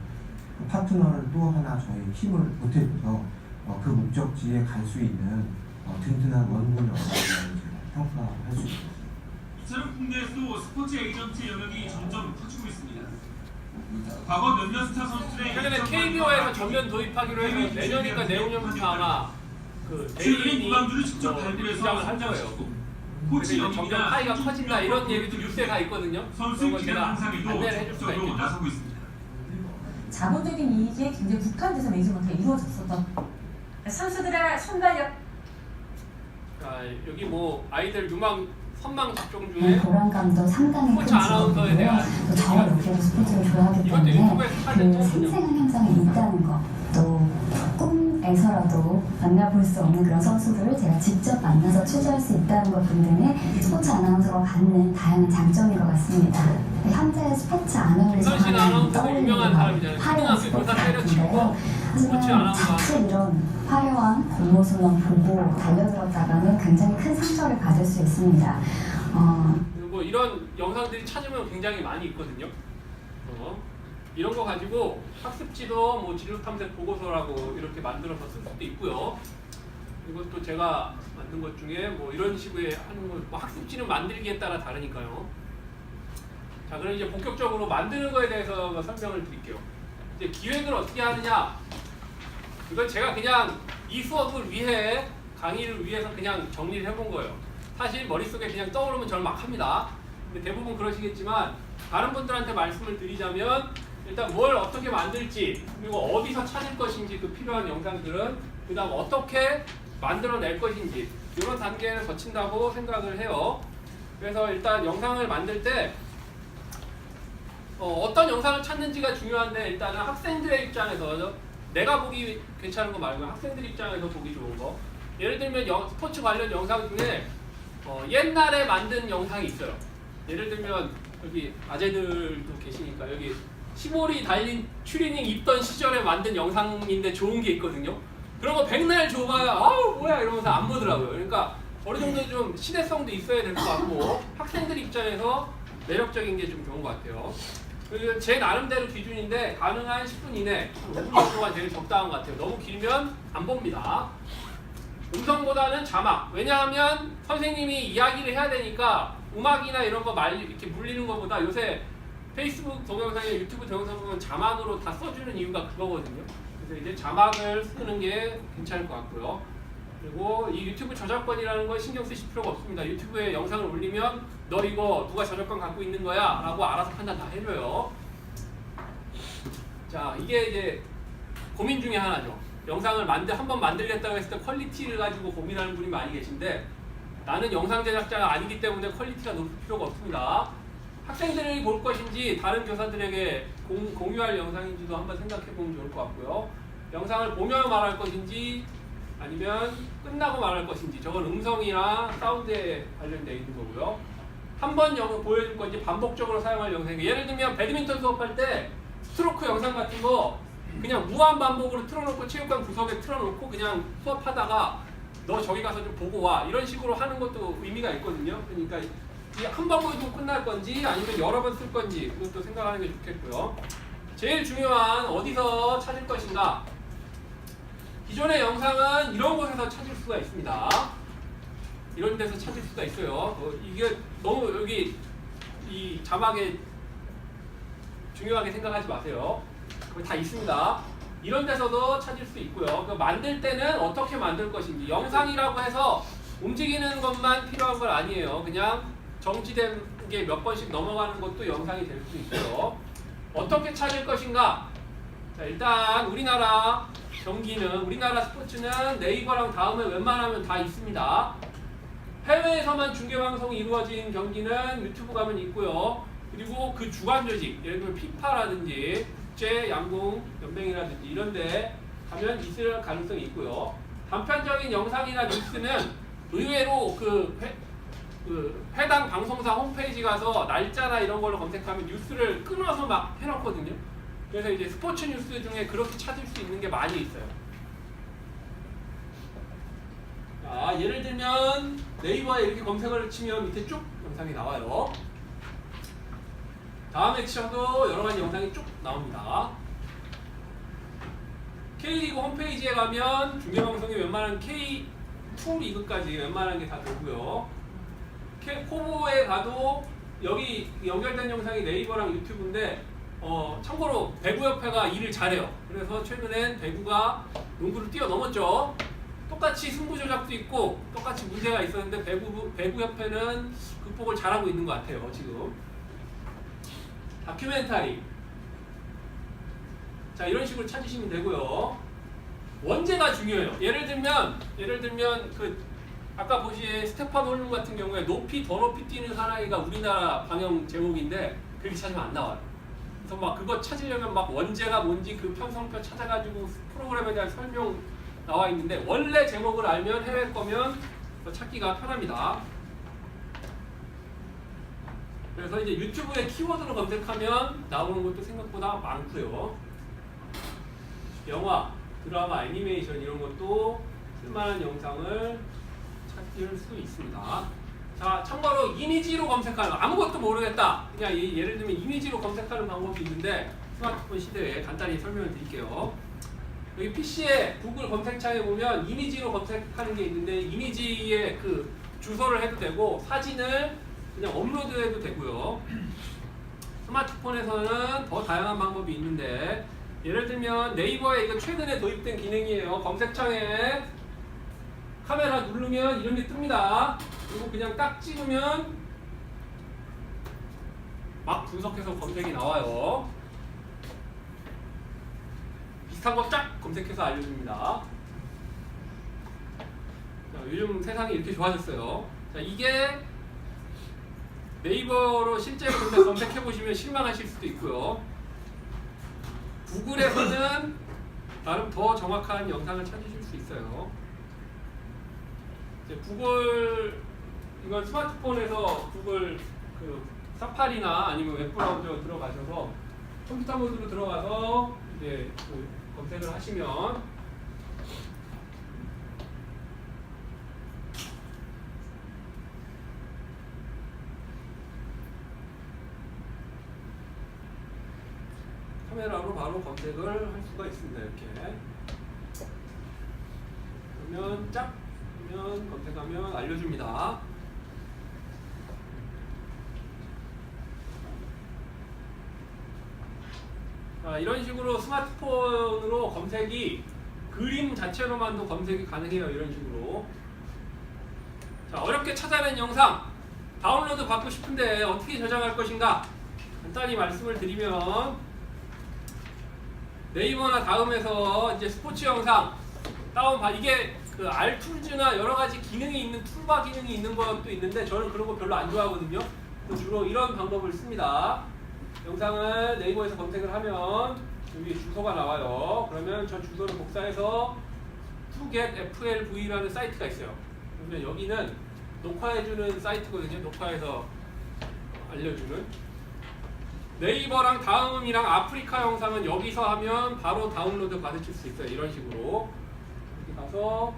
파트너를 또 하나 저희 힘을 보태줘서 그 목적지에 갈 수 있는 든든한 원문을 얻어가는 평가할 수 있습니다. 이처럼 국내에서도 스포츠 에이전트 영역이 점점 커지고 있습니다. 과거 몇몇 스타 선수들의 최근에 KBO에서 전면 도입하기로 해서 내년인가 내후년부터 아마 최근에 무방주를 직접 발굴해서 시작을 할 성장시키고 거예요. 코치 그래서 점점 영입이나 파이가 커진다 이런 얘기도 뉴스에 다 있거든요. 선수 그런 거 기량 제가 향상에도 안내를 해줄 수가 적극적으로 있겠죠. 나서고 있습니다. 자본적인 이익이 굉장히 국한돼서 매니지먼트가 이루어졌었던 선수들의 손발력 자, 여기 아이들 선망 접종 중에 보람감도 상당히 큰 스포츠 아나운서에 대한 직업이고요. 또 저와 여기도 스포츠를 좋아하기 이것도 때문에 유튜브에서 사진 그 생생한 현상이 있다는 것, 또 꿈에서라도 만나볼 수 없는 그런 선수들을 제가 직접 만나서 취재할 수 있다는 것 등등의 스포츠 아나운서가 갖는 다양한 장점인 것 같습니다. 현재 스포츠 아나운서 이선신 하면 아나운서가 유명한 사람이잖아요. 화려한 스포츠 교사 때려치고 같은데요. 스포츠 하지만 아나운서 사실 이런 화려한 공모수만 보고 달려들었다가는 굉장히 큰 상처를 받을 수 있습니다. 그리고 이런 영상들이 찾으면 굉장히 많이 있거든요. 이런 거 가지고 학습지도 진로 탐색 보고서라고 이렇게 만들어서 쓸 수도 있고요. 이것도 제가 만든 것 중에 이런 식으로 하는 거, 학습지는 만들기에 따라 다르니까요. 자, 그럼 이제 본격적으로 만드는 거에 대해서 설명을 드릴게요. 이제 기획을 어떻게 하느냐? 이건 제가 그냥 이 수업을 위해 강의를 위해서 그냥 정리를 해본 거예요. 사실 머릿속에 그냥 떠오르면 저는 막 합니다. 근데 대부분 그러시겠지만 다른 분들한테 말씀을 드리자면 일단 뭘 어떻게 만들지, 그리고 어디서 찾을 것인지 그 필요한 영상들은, 그 다음 어떻게 만들어낼 것인지 이런 단계를 거친다고 생각을 해요. 그래서 일단 영상을 만들 때 어떤 영상을 찾는지가 중요한데, 일단은 학생들의 입장에서 내가 보기 괜찮은 거 말고 학생들 입장에서 보기 좋은 거, 예를 들면 스포츠 관련 영상 중에 옛날에 만든 영상이 있어요. 예를 들면 여기 아재들도 계시니까 여기 시몰이 달린 추리닝 입던 시절에 만든 영상인데 좋은 게 있거든요. 그런 거 백날 줘봐야 아우 뭐야 이러면서 안 보더라고요. 그러니까 어느 정도 좀 시대성도 있어야 될 것 같고 학생들 입장에서 매력적인 게 좀 좋은 것 같아요. 그리고 제 나름대로 기준인데 가능한 10분 이내, 5분 정도가 제일 적당한 것 같아요. 너무 길면 안 봅니다. 음성보다는 자막. 왜냐하면 선생님이 이야기를 해야 되니까 음악이나 이런 거 이렇게 물리는 것보다 요새 페이스북 동영상이나 유튜브 동영상 보면 자막으로 다 써주는 이유가 그거거든요. 그래서 이제 자막을 쓰는 게 괜찮을 것 같고요. 그리고 이 유튜브 저작권이라는 건 신경 쓰실 필요가 없습니다. 유튜브에 영상을 올리면 너 이거 누가 저작권 갖고 있는 거야? 라고 알아서 판단 다 해줘요. 자, 이게 이제 고민 중에 하나죠. 영상을 한번 만들겠다고 했을 때 퀄리티를 가지고 고민하는 분이 많이 계신데, 나는 영상 제작자가 아니기 때문에 퀄리티가 높을 필요가 없습니다. 학생들이 볼 것인지 다른 교사들에게 공유할 영상인지도 한번 생각해 보면 좋을 것 같고요. 영상을 보며 말할 것인지 아니면 끝나고 말할 것인지, 저건 음성이나 사운드에 관련되어 있는 거고요. 한 번 보여줄 건지 반복적으로 사용할 영상이, 예를 들면 배드민턴 수업할 때 스트로크 영상 같은 거 그냥 무한 반복으로 틀어놓고 체육관 구석에 틀어놓고 그냥 수업하다가 너 저기 가서 좀 보고 와 이런 식으로 하는 것도 의미가 있거든요. 그러니까 한 번 보여주고 끝날 건지 아니면 여러 번 쓸 건지 그것도 생각하는 게 좋겠고요. 제일 중요한 어디서 찾을 것인가. 기존의 영상은 이런 곳에서 찾을 수가 있습니다. 이런 데서 찾을 수가 있어요. 이게 너무 여기 이 자막에 중요하게 생각하지 마세요. 그거 다 있습니다. 이런 데서도 찾을 수 있고요. 만들 때는 어떻게 만들 것인지, 영상이라고 해서 움직이는 것만 필요한 건 아니에요. 그냥 정지된 게 몇 번씩 넘어가는 것도 영상이 될 수 있고요. 어떻게 찾을 것인가? 자, 일단 우리나라 스포츠는 네이버랑 다음에 웬만하면 다 있습니다. 해외에서만 중계방송이 이루어진 경기는 유튜브 가면 있고요. 그리고 그 주관 조직, 예를 들면 피파라든지 국제 양궁 연맹이라든지 이런 데 가면 있을 가능성이 있고요. 단편적인 영상이나 뉴스는 의외로 해당 방송사 홈페이지 가서 날짜나 이런 걸로 검색하면 뉴스를 끊어서 막 해놓거든요. 그래서 이제 스포츠 뉴스 중에 그렇게 찾을 수 있는 게 많이 있어요. 자, 예를 들면 네이버에 이렇게 검색을 치면 밑에 쭉 영상이 나와요. 다음 액션도 여러 가지 영상이 쭉 나옵니다. K리그 홈페이지에 가면 중계방송이 웬만한 K2 리그까지 웬만한 게 다 되고요. 코보에 가도 여기 연결된 영상이 네이버랑 유튜브인데 참고로 배구협회가 일을 잘해요. 그래서 최근엔 배구가 농구를 뛰어넘었죠. 똑같이 승부 조작도 있고 똑같이 문제가 있었는데 배구협회는 극복을 잘하고 있는 것 같아요. 지금 다큐멘터리, 자 이런 식으로 찾으시면 되고요. 원제가 중요해요. 예를 들면 아까 보신 스테판 홀룸 같은 경우에 더 높이 뛰는 사나이가 우리나라 방영 제목인데 그렇게 찾으면 안 나와요. 그래서 막 그거 찾으려면 막 원제가 뭔지 그 편성표 찾아가지고 프로그램에 대한 설명 나와 있는데, 원래 제목을 알면 해외 거면 찾기가 편합니다. 그래서 이제 유튜브에 키워드로 검색하면 나오는 것도 생각보다 많고요. 영화, 드라마, 애니메이션 이런 것도 쓸만한 영상을 찾을 수 있습니다. 자, 참고로 이미지로 검색하는, 아무것도 모르겠다, 그냥 예를 들면 이미지로 검색하는 방법이 있는데 스마트폰 시대에 간단히 설명을 드릴게요. 여기 PC에 구글 검색창에 보면 이미지로 검색하는 게 있는데 이미지에 그 주소를 해도 되고 사진을 그냥 업로드해도 되고요. 스마트폰에서는 더 다양한 방법이 있는데, 예를 들면 네이버에 이거 최근에 도입된 기능이에요. 검색창에 카메라 누르면 이런 게 뜹니다. 그리고 그냥 딱 찍으면 막 분석해서 검색이 나와요. 비슷한 거 쫙 검색해서 알려줍니다. 자, 요즘 세상이 이렇게 좋아졌어요. 자, 이게 네이버로 실제로 근데 검색해보시면 실망하실 수도 있고요. 구글에서는 나름 더 정확한 영상을 찾으실 수 있어요. 이제 구글, 이건 스마트폰에서 구글 그 사파리나 아니면 웹브라우저 들어가셔서 컴퓨터 모드로 들어가서 이제 그 검색을 하시면 카메라로 바로 검색을 할 수가 있습니다. 이렇게 그러면 쫙 보면 검색하면 알려줍니다. 자, 이런 식으로 스마트폰으로 검색이 그림 자체로만도 검색이 가능해요. 이런 식으로. 자, 어렵게 찾아낸 영상 다운로드 받고 싶은데 어떻게 저장할 것인가? 간단히 말씀을 드리면 네이버나 다음에서 이제 스포츠 영상 다운받, 이게 그 알툴즈나 여러 가지 기능이 있는 툴바 기능이 있는 것도 있는데 저는 그런 거 별로 안 좋아하거든요. 그래서 주로 이런 방법을 씁니다. 영상을 네이버에서 검색을 하면 여기 주소가 나와요. 그러면 저 주소를 복사해서 togetFLV라는 사이트가 있어요. 그러면 여기는 녹화해주는 사이트거든요. 녹화해서 알려주는. 네이버랑 다음이랑 아프리카 영상은 여기서 하면 바로 다운로드 받으실 수 있어요. 이런 식으로 여기 가서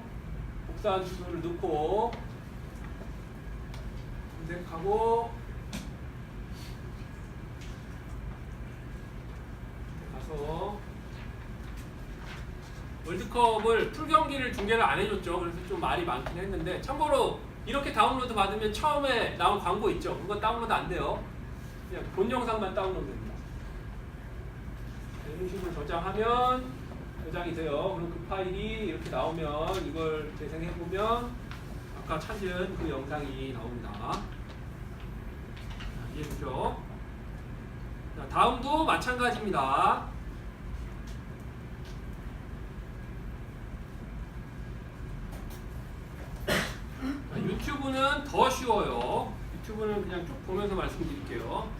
복사한 주소를 넣고 검색하고 가서 월드컵을 풀경기를 중계를 안 해줬죠. 그래서 좀 말이 많긴 했는데 참고로 이렇게 다운로드 받으면 처음에 나온 광고 있죠. 그거 다운로드 안 돼요. 그냥 본 영상만 다운로드 됩니다. 이런 식으로 저장하면 저장이 돼요. 그럼 그 파일이 이렇게 나오면 이걸 재생해보면 아까 찾은 그 영상이 나옵니다. 이해되죠? 자, 다음도 마찬가지입니다. 자, 유튜브는 더 쉬워요. 유튜브는 그냥 쭉 보면서 말씀드릴게요.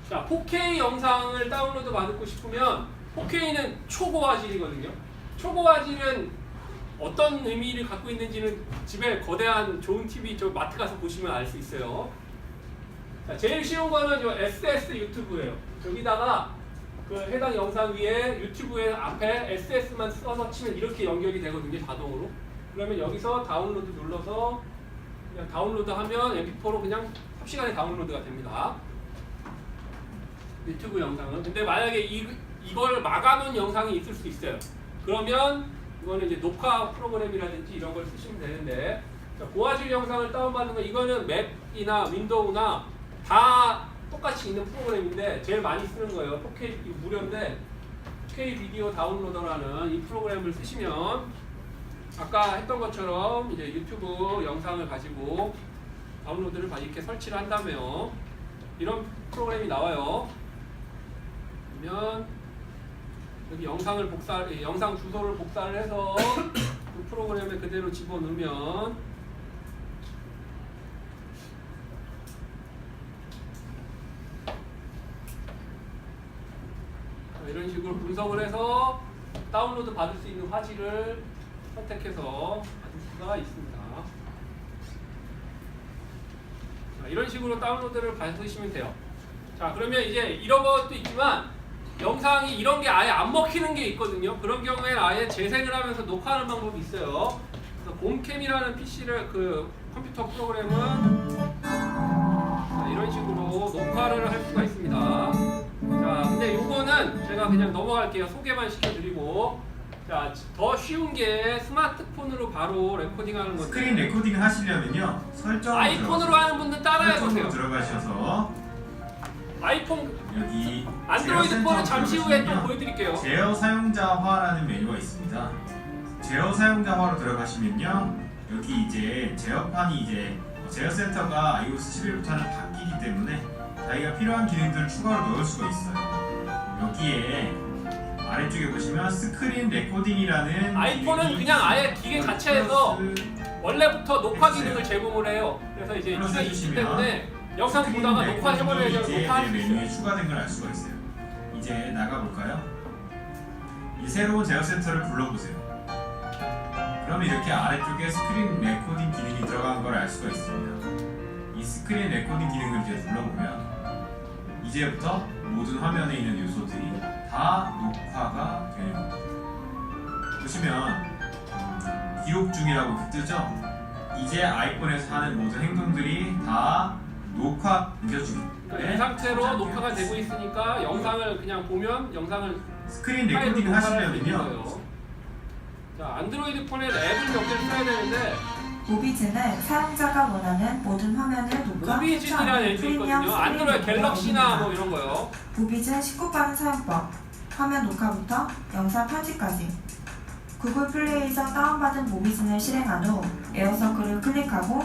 자, 4K 영상을 다운로드 받고 싶으면 4K는 초고화질이거든요. 초고화질은 어떤 의미를 갖고 있는지는 집에 거대한 좋은 TV 저 마트 가서 보시면 알 수 있어요. 자, 제일 쉬운 거는 저 SS 유튜브예요. 여기다가 그 해당 영상 위에 유튜브의 앞에 SS만 써서 치면 이렇게 연결이 되거든요. 자동으로. 그러면 여기서 다운로드 눌러서 그냥 다운로드하면 MP4로 그냥 삽시간에 다운로드가 됩니다. 유튜브 영상은. 근데 만약에 이걸 막아놓은 영상이 있을 수 있어요. 그러면 이거는 이제 녹화 프로그램이라든지 이런 걸 쓰시면 되는데, 자, 고화질 영상을 다운받는 거, 이거는 맥이나 윈도우나 다 똑같이 있는 프로그램인데 제일 많이 쓰는 거예요. 4K 무료인데 4K 비디오 다운로더라는 이 프로그램을 쓰시면 아까 했던 것처럼 이제 유튜브 영상을 가지고 다운로드를 이렇게 설치를 한다면 이런 프로그램이 나와요. 그러면 여기 영상 주소를 복사를 해서 그 프로그램에 그대로 집어넣으면 이런 식으로 분석을 해서 다운로드 받을 수 있는 화질을 선택해서 받을 수가 있습니다. 자, 이런 식으로 다운로드를 받으시면 돼요. 자, 그러면 이제 이런 것도 있지만 영상이 이런 게 아예 안 먹히는 게 있거든요. 그런 경우에는 아예 재생을 하면서 녹화하는 방법이 있어요. 그래서 곰캠이라는 PC를 그 컴퓨터 프로그램은 자, 이런 식으로 녹화를 할 수가 있습니다. 자, 근데 요거는 제가 그냥 넘어갈게요. 소개만 시켜드리고, 자, 더 쉬운 게 스마트폰으로 바로 레코딩하는 건데, 스크린 레코딩 하시려면요, 설정 아이폰으로 하는 분들 따라해보세요. 들어가셔서 아이폰, 여기 안드로이드 폰은 잠시 후에 또 보여드릴게요. 제어 사용자화라는 메뉴가 있습니다. 제어 사용자화로 들어가시면요, 여기 이제 제어판이 이제 제어 센터가 iOS 11부터는 바뀌기 때문에 자기가 필요한 기능들을 추가로 넣을 수가 있어요. 여기에 아래쪽에 보시면 스크린 레코딩이라는 아이폰은 그냥 아예 기계 자체에서 원래부터 녹화 기능을 제공을 해요. 그래서 이제 이게 있기 때문에 영상 보다가 녹화해버려야 되면 녹화할 수 메뉴에 있어요. 추가된 걸 알 수가 있어요. 이제 나가볼까요? 이 새로운 제어 센터를 불러보세요. 그럼 이렇게 아래쪽에 스크린 레코딩 기능이 들어간 걸 알 수가 있습니다. 이 스크린 레코딩 기능을 이제 눌러보면 이제부터 모든 화면에 있는 요소들이 다 녹화가 되는 겁니다. 보시면 기록 중이라고 뜨죠? 이제 아이폰에서 하는 모든 행동들이 다 녹화 넘겨주기. 이 상태로 녹화가 되고 있으니까 영상을 그냥 보면 영상을 스크린 레코딩 하시려면요. 자, 안드로이드 폰에 앱을 몇 개를 써야 되는데 무비즈는 사용자가 원하는 모든 화면을 녹화, 무비즌이라는 앱이 있거든요. 안드로이드 갤럭시나 뭐 이런 거요. 무비즌 쉽고 빠른 사용법, 화면 녹화부터 영상 편집까지. 구글 플레이에서 다운받은 무비즌을 실행한 후 에어서클을 클릭하고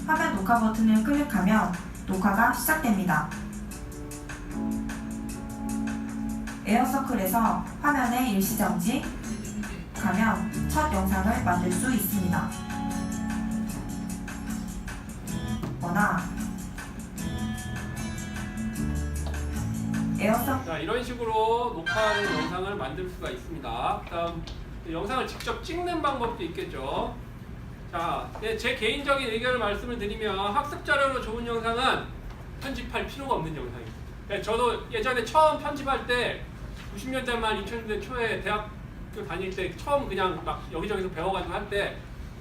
화면 녹화 버튼을 클릭하면 녹화가 시작됩니다. 에어서클에서 화면에 일시정지 가면 첫 영상을 만들 수 있습니다. 자, 이런 식으로 녹화하는 영상을 만들 수가 있습니다. 다음 영상을 직접 찍는 방법도 있겠죠. 자, 제 개인적인 의견을 말씀을 드리면 학습 자료로 좋은 영상은 편집할 필요가 없는 영상입니다. 저도 예전에 처음 편집할 때 90년대 말 2000년대 초에 대학교 다닐 때 처음 그냥 막 여기저기서 배워가지고 할 때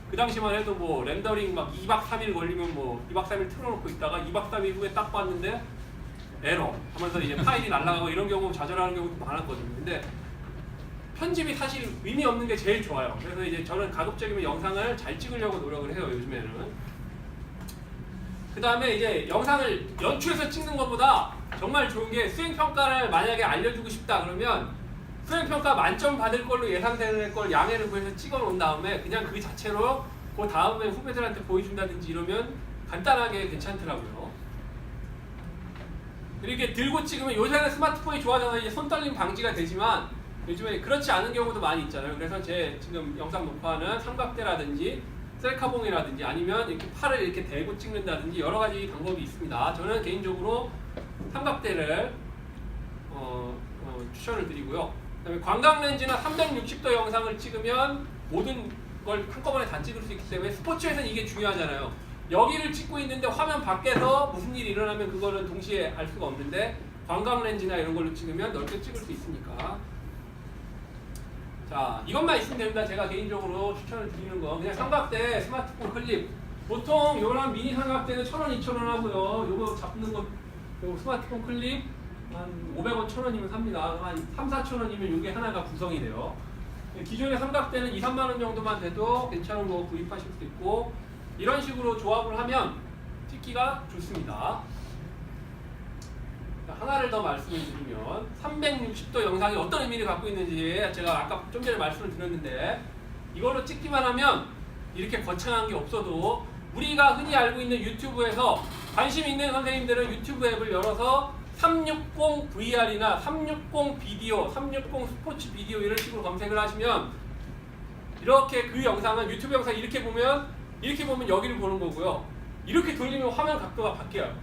그 당시만 해도 뭐 렌더링 막 2박 3일 걸리면 뭐 2박 3일 틀어놓고 있다가 2박 3일 후에 딱 봤는데 에러 하면서 이제 파일이 날아가고 이런 경우 좌절하는 경우도 많았거든요. 근데 편집이 사실 의미 없는 게 제일 좋아요. 그래서 이제 저는 가급적이면 영상을 잘 찍으려고 노력을 해요, 요즘에는. 그 다음에 이제 영상을 연출해서 찍는 것보다 정말 좋은 게 수행평가를 만약에 알려주고 싶다 그러면 수행평가 만점 받을 걸로 예상되는 걸 양해를 구해서 찍어 놓은 다음에 그냥 그 자체로 그 다음에 후배들한테 보여준다든지 이러면 간단하게 괜찮더라고요. 이렇게 들고 찍으면 요새는 스마트폰이 좋아져서 이제 손떨림 방지가 되지만 요즘에 그렇지 않은 경우도 많이 있잖아요. 그래서 제 지금 영상 녹화는 삼각대라든지 셀카봉이라든지 아니면 이렇게 팔을 이렇게 대고 찍는다든지 여러 가지 방법이 있습니다. 저는 개인적으로 삼각대를 추천을 드리고요. 그다음에 광각 렌즈나 360도 영상을 찍으면 모든 걸 한꺼번에 다 찍을 수 있기 때문에 스포츠에서는 이게 중요하잖아요. 여기를 찍고 있는데 화면 밖에서 무슨 일이 일어나면 그거는 동시에 알 수가 없는데 광각 렌즈나 이런 걸로 찍으면 넓게 찍을 수 있으니까. 자, 이것만 있으면 됩니다. 제가 개인적으로 추천을 드리는 거 그냥 삼각대 스마트폰 클립 보통 이런 미니 삼각대는 1,000원, 2,000원 하고요. 요거 잡는 거 요 스마트폰 클립 한 500원, 1,000원이면 삽니다. 한 3, 4,000원이면 이게 하나가 구성이 돼요. 기존의 삼각대는 2, 3만 원 정도만 돼도 괜찮은 거 구입하실 수 있고 이런 식으로 조합을 하면 찍기가 좋습니다. 하나를 더 말씀을 드리면 360도 영상이 어떤 의미를 갖고 있는지 제가 아까 좀 전에 말씀을 드렸는데 이걸로 찍기만 하면 이렇게 거창한 게 없어도 우리가 흔히 알고 있는 유튜브에서 관심 있는 선생님들은 유튜브 앱을 열어서 360 VR이나 360 비디오, 360 스포츠 비디오 이런 식으로 검색을 하시면 이렇게 그 영상은 유튜브 영상 이렇게 보면 여기를 보는 거고요. 이렇게 돌리면 화면 각도가 바뀌어요.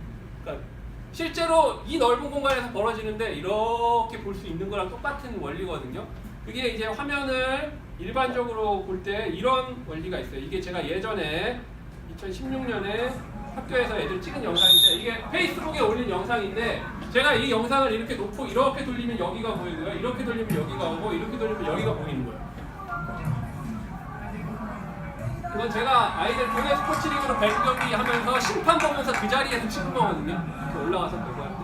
그러니까 실제로 이 넓은 공간에서 벌어지는데 이렇게 볼 수 있는 거랑 똑같은 원리거든요. 그게 이제 화면을 일반적으로 볼 때 이런 원리가 있어요. 이게 제가 예전에 2016년에 학교에서 애들 찍은 영상인데 이게 페이스북에 올린 영상인데 제가 이 영상을 이렇게 놓고 이렇게 돌리면 여기가 보이고요. 이렇게 돌리면 여기가 오고 이렇게 돌리면 여기가 보이는 거예요. 이건 제가 아이들 국내 스포츠 리그로 배구 경기 하면서 심판 보면서 그 자리에서 찍은 거거든요. 이렇게 올라가서 배구 할 때.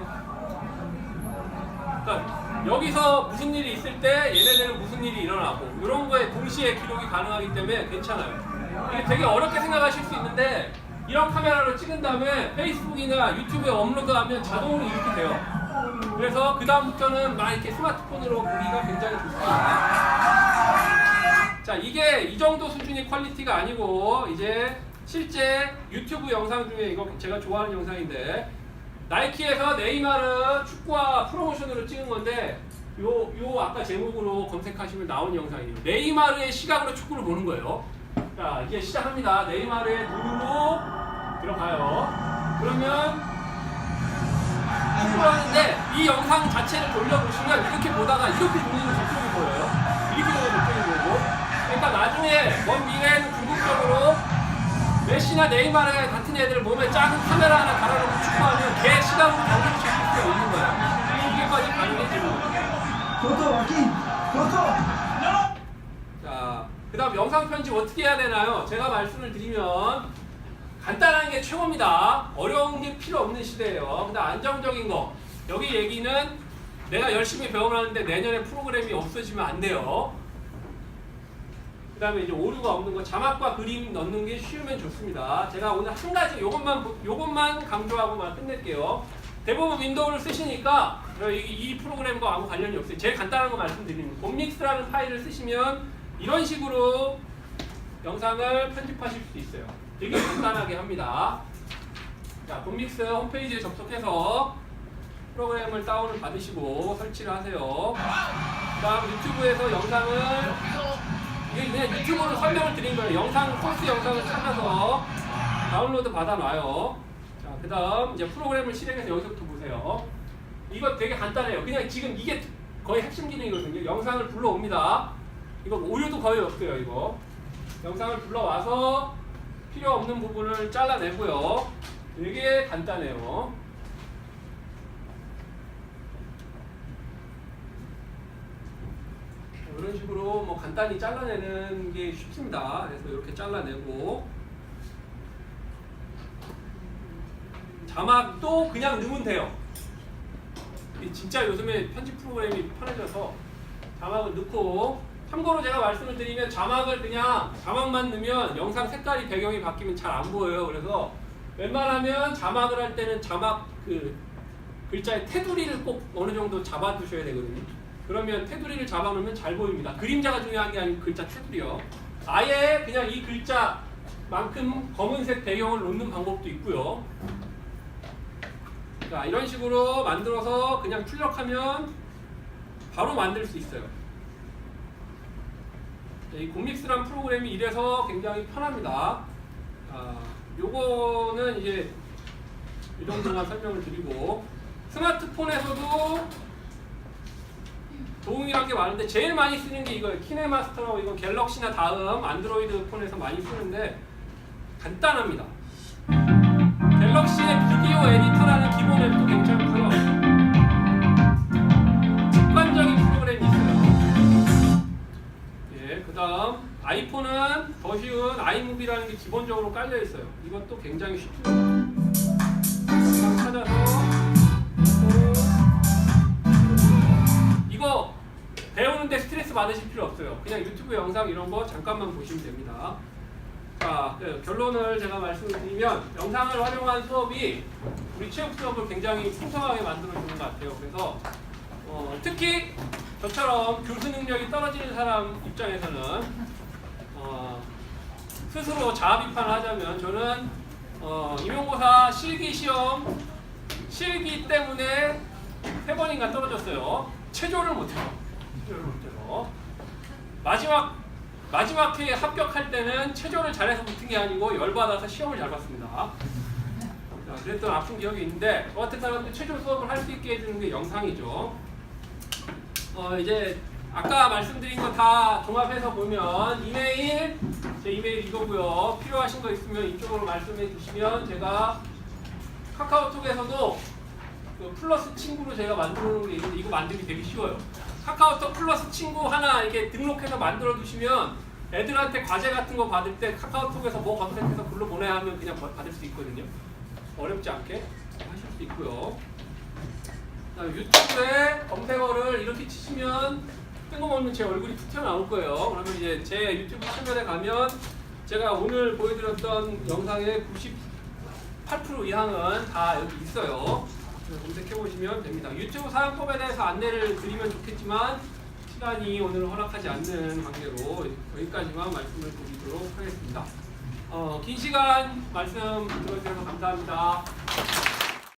그러니까 여기서 무슨 일이 있을 때 얘네들은 무슨 일이 일어나고 이런 거에 동시에 기록이 가능하기 때문에 괜찮아요. 이게 되게 어렵게 생각하실 수 있는데 이런 카메라로 찍은 다음에 페이스북이나 유튜브에 업로드하면 자동으로 이렇게 돼요. 그래서 그 다음부터는 막 이렇게 스마트폰으로 보기가 굉장히 좋습니다. 자, 이게 이 정도 수준의 퀄리티가 아니고 이제 실제 유튜브 영상 중에 이거 제가 좋아하는 영상인데 나이키에서 네이마르 축구화 프로모션으로 찍은 건데 이 요 아까 제목으로 검색하시면 나온 영상이에요. 네이마르의 시각으로 축구를 보는 거예요. 자, 이제 시작합니다. 네이마르의 눈으로 들어가요. 그러면 하는데 이 영상 자체를 돌려보시면 이렇게 보다가 이렇게 눈이 저쪽이 보여요. 이렇게 보면 저쪽이 보이고. 그러니까 나중에 먼 미래에는 궁극적으로 메시나 네이마르 같은 애들 몸에 작은 카메라 하나 달아놓고 축구하면 걔 시각으로 경기를 즐길 수가 있는 거예요. 이게까지 가능해지는 거예요. 자, 그 다음 영상 편집 어떻게 해야 되나요? 제가 말씀을 드리면 간단한 게 최고입니다. 어려운 게 필요 없는 시대예요. 근데 안정적인 거. 여기 얘기는 내가 열심히 배워놨는데 내년에 프로그램이 없어지면 안 돼요. 그 다음에 이제 오류가 없는 거, 자막과 그림 넣는 게 쉬우면 좋습니다. 제가 오늘 한 가지 요것만 강조하고만 끝낼게요. 대부분 윈도우를 쓰시니까 이 프로그램과 아무 관련이 없어요. 제일 간단한 거 말씀드립니다. 곰믹스라는 파일을 쓰시면 이런 식으로 영상을 편집하실 수 있어요. 되게 간단하게 합니다. 자, 곰믹스 홈페이지에 접속해서 프로그램을 다운을 받으시고 설치를 하세요. 그 다음 유튜브에서 영상을, 이게 그냥 유튜브로 설명을 드린 거예요. 영상, 소스 영상을 찾아서 다운로드 받아놔요. 자, 그 다음 이제 프로그램을 실행해서 여기서부터 보세요. 이거 되게 간단해요. 그냥 지금 이게 거의 핵심 기능이거든요. 영상을 불러옵니다. 이거 오류도 거의 없어요. 이거 영상을 불러와서 필요 없는 부분을 잘라내고요. 되게 간단해요. 이런 식으로 뭐 간단히 잘라내는 게 쉽습니다. 그래서 이렇게 잘라내고 자막도 그냥 넣으면 돼요. 진짜 요즘에 편집 프로그램이 편해져서 자막을 넣고, 참고로 제가 말씀을 드리면 자막을 그냥 자막만 넣으면 영상 색깔이 배경이 바뀌면 잘 안 보여요. 그래서 웬만하면 자막을 할 때는 자막 그 글자의 테두리를 꼭 어느 정도 잡아 두셔야 되거든요. 그러면 테두리를 잡아 놓으면 잘 보입니다. 그림자가 중요한 게 아니고 글자 테두리요. 아예 그냥 이 글자만큼 검은색 배경을 놓는 방법도 있고요. 자, 이런 식으로 만들어서 그냥 출력하면 바로 만들 수 있어요. 이 곰믹스란 프로그램이 이래서 굉장히 편합니다. 요거는 이제 이 정도만 설명을 드리고, 스마트폰에서도 도움이란 게 많은데 제일 많이 쓰는 게 이거예요. 키네마스터라고, 이건 갤럭시나 다음 안드로이드 폰에서 많이 쓰는데 간단합니다. 갤럭시의 비디오 에디터라는 기본 앱도 괜찮고요. 직관적인 프로그램이 있어요. 예, 그 다음 아이폰은 더 쉬운 아이무비라는 게 기본적으로 깔려 있어요. 이것도 굉장히 쉽습니다. 영상 찾아서 이거 배우는데 스트레스 받으실 필요 없어요. 그냥 유튜브 영상 이런 거 잠깐만 보시면 됩니다. 자, 결론을 제가 말씀을 드리면 영상을 활용한 수업이 우리 체육 수업을 굉장히 풍성하게 만들어주는 것 같아요. 그래서 특히 저처럼 교수 능력이 떨어지는 사람 입장에서는 스스로 자아 비판을 하자면, 저는 임용고사 실기 시험 실기 때문에 3번인가 떨어졌어요. 체조를 못해요. 마지막 회에 합격할 때는 체조를 잘해서 붙은 게 아니고 열받아서 시험을 잘 봤습니다. 그랬던 아픈 기억이 있는데, 어떤 사람들 체조 수업을 할 수 있게 해주는 게 영상이죠. 이제 아까 말씀드린 거 다 종합해서 보면 제 이메일 이거고요. 필요하신 거 있으면 이쪽으로 말씀해 주시면 제가 카카오톡에서도 그 플러스 친구로 제가 만들어 놓은 게 있는데, 이거 만들기 되게 쉬워요. 카카오톡 플러스 친구 하나 이렇게 등록해서 만들어 두시면 애들한테 과제 같은 거 받을 때 카카오톡에서 뭐 검색해서 글로 보내야 하면 그냥 받을 수 있거든요. 어렵지 않게 하실 수 있고요. 유튜브에 검색어를 이렇게 치시면 뜬금없는 제 얼굴이 툭 튀어나올 거예요. 그러면 이제 제 유튜브 채널에 가면 제가 오늘 보여드렸던 영상의 98% 이상은 다 여기 있어요. 검색해 보시면 됩니다. 유튜브 사용법에 대해서 안내를 드리면 좋겠지만 시간이 오늘 허락하지 않는 관계로 여기까지만 말씀을 드리도록 하겠습니다. 긴 시간 말씀 들어주셔서 감사합니다.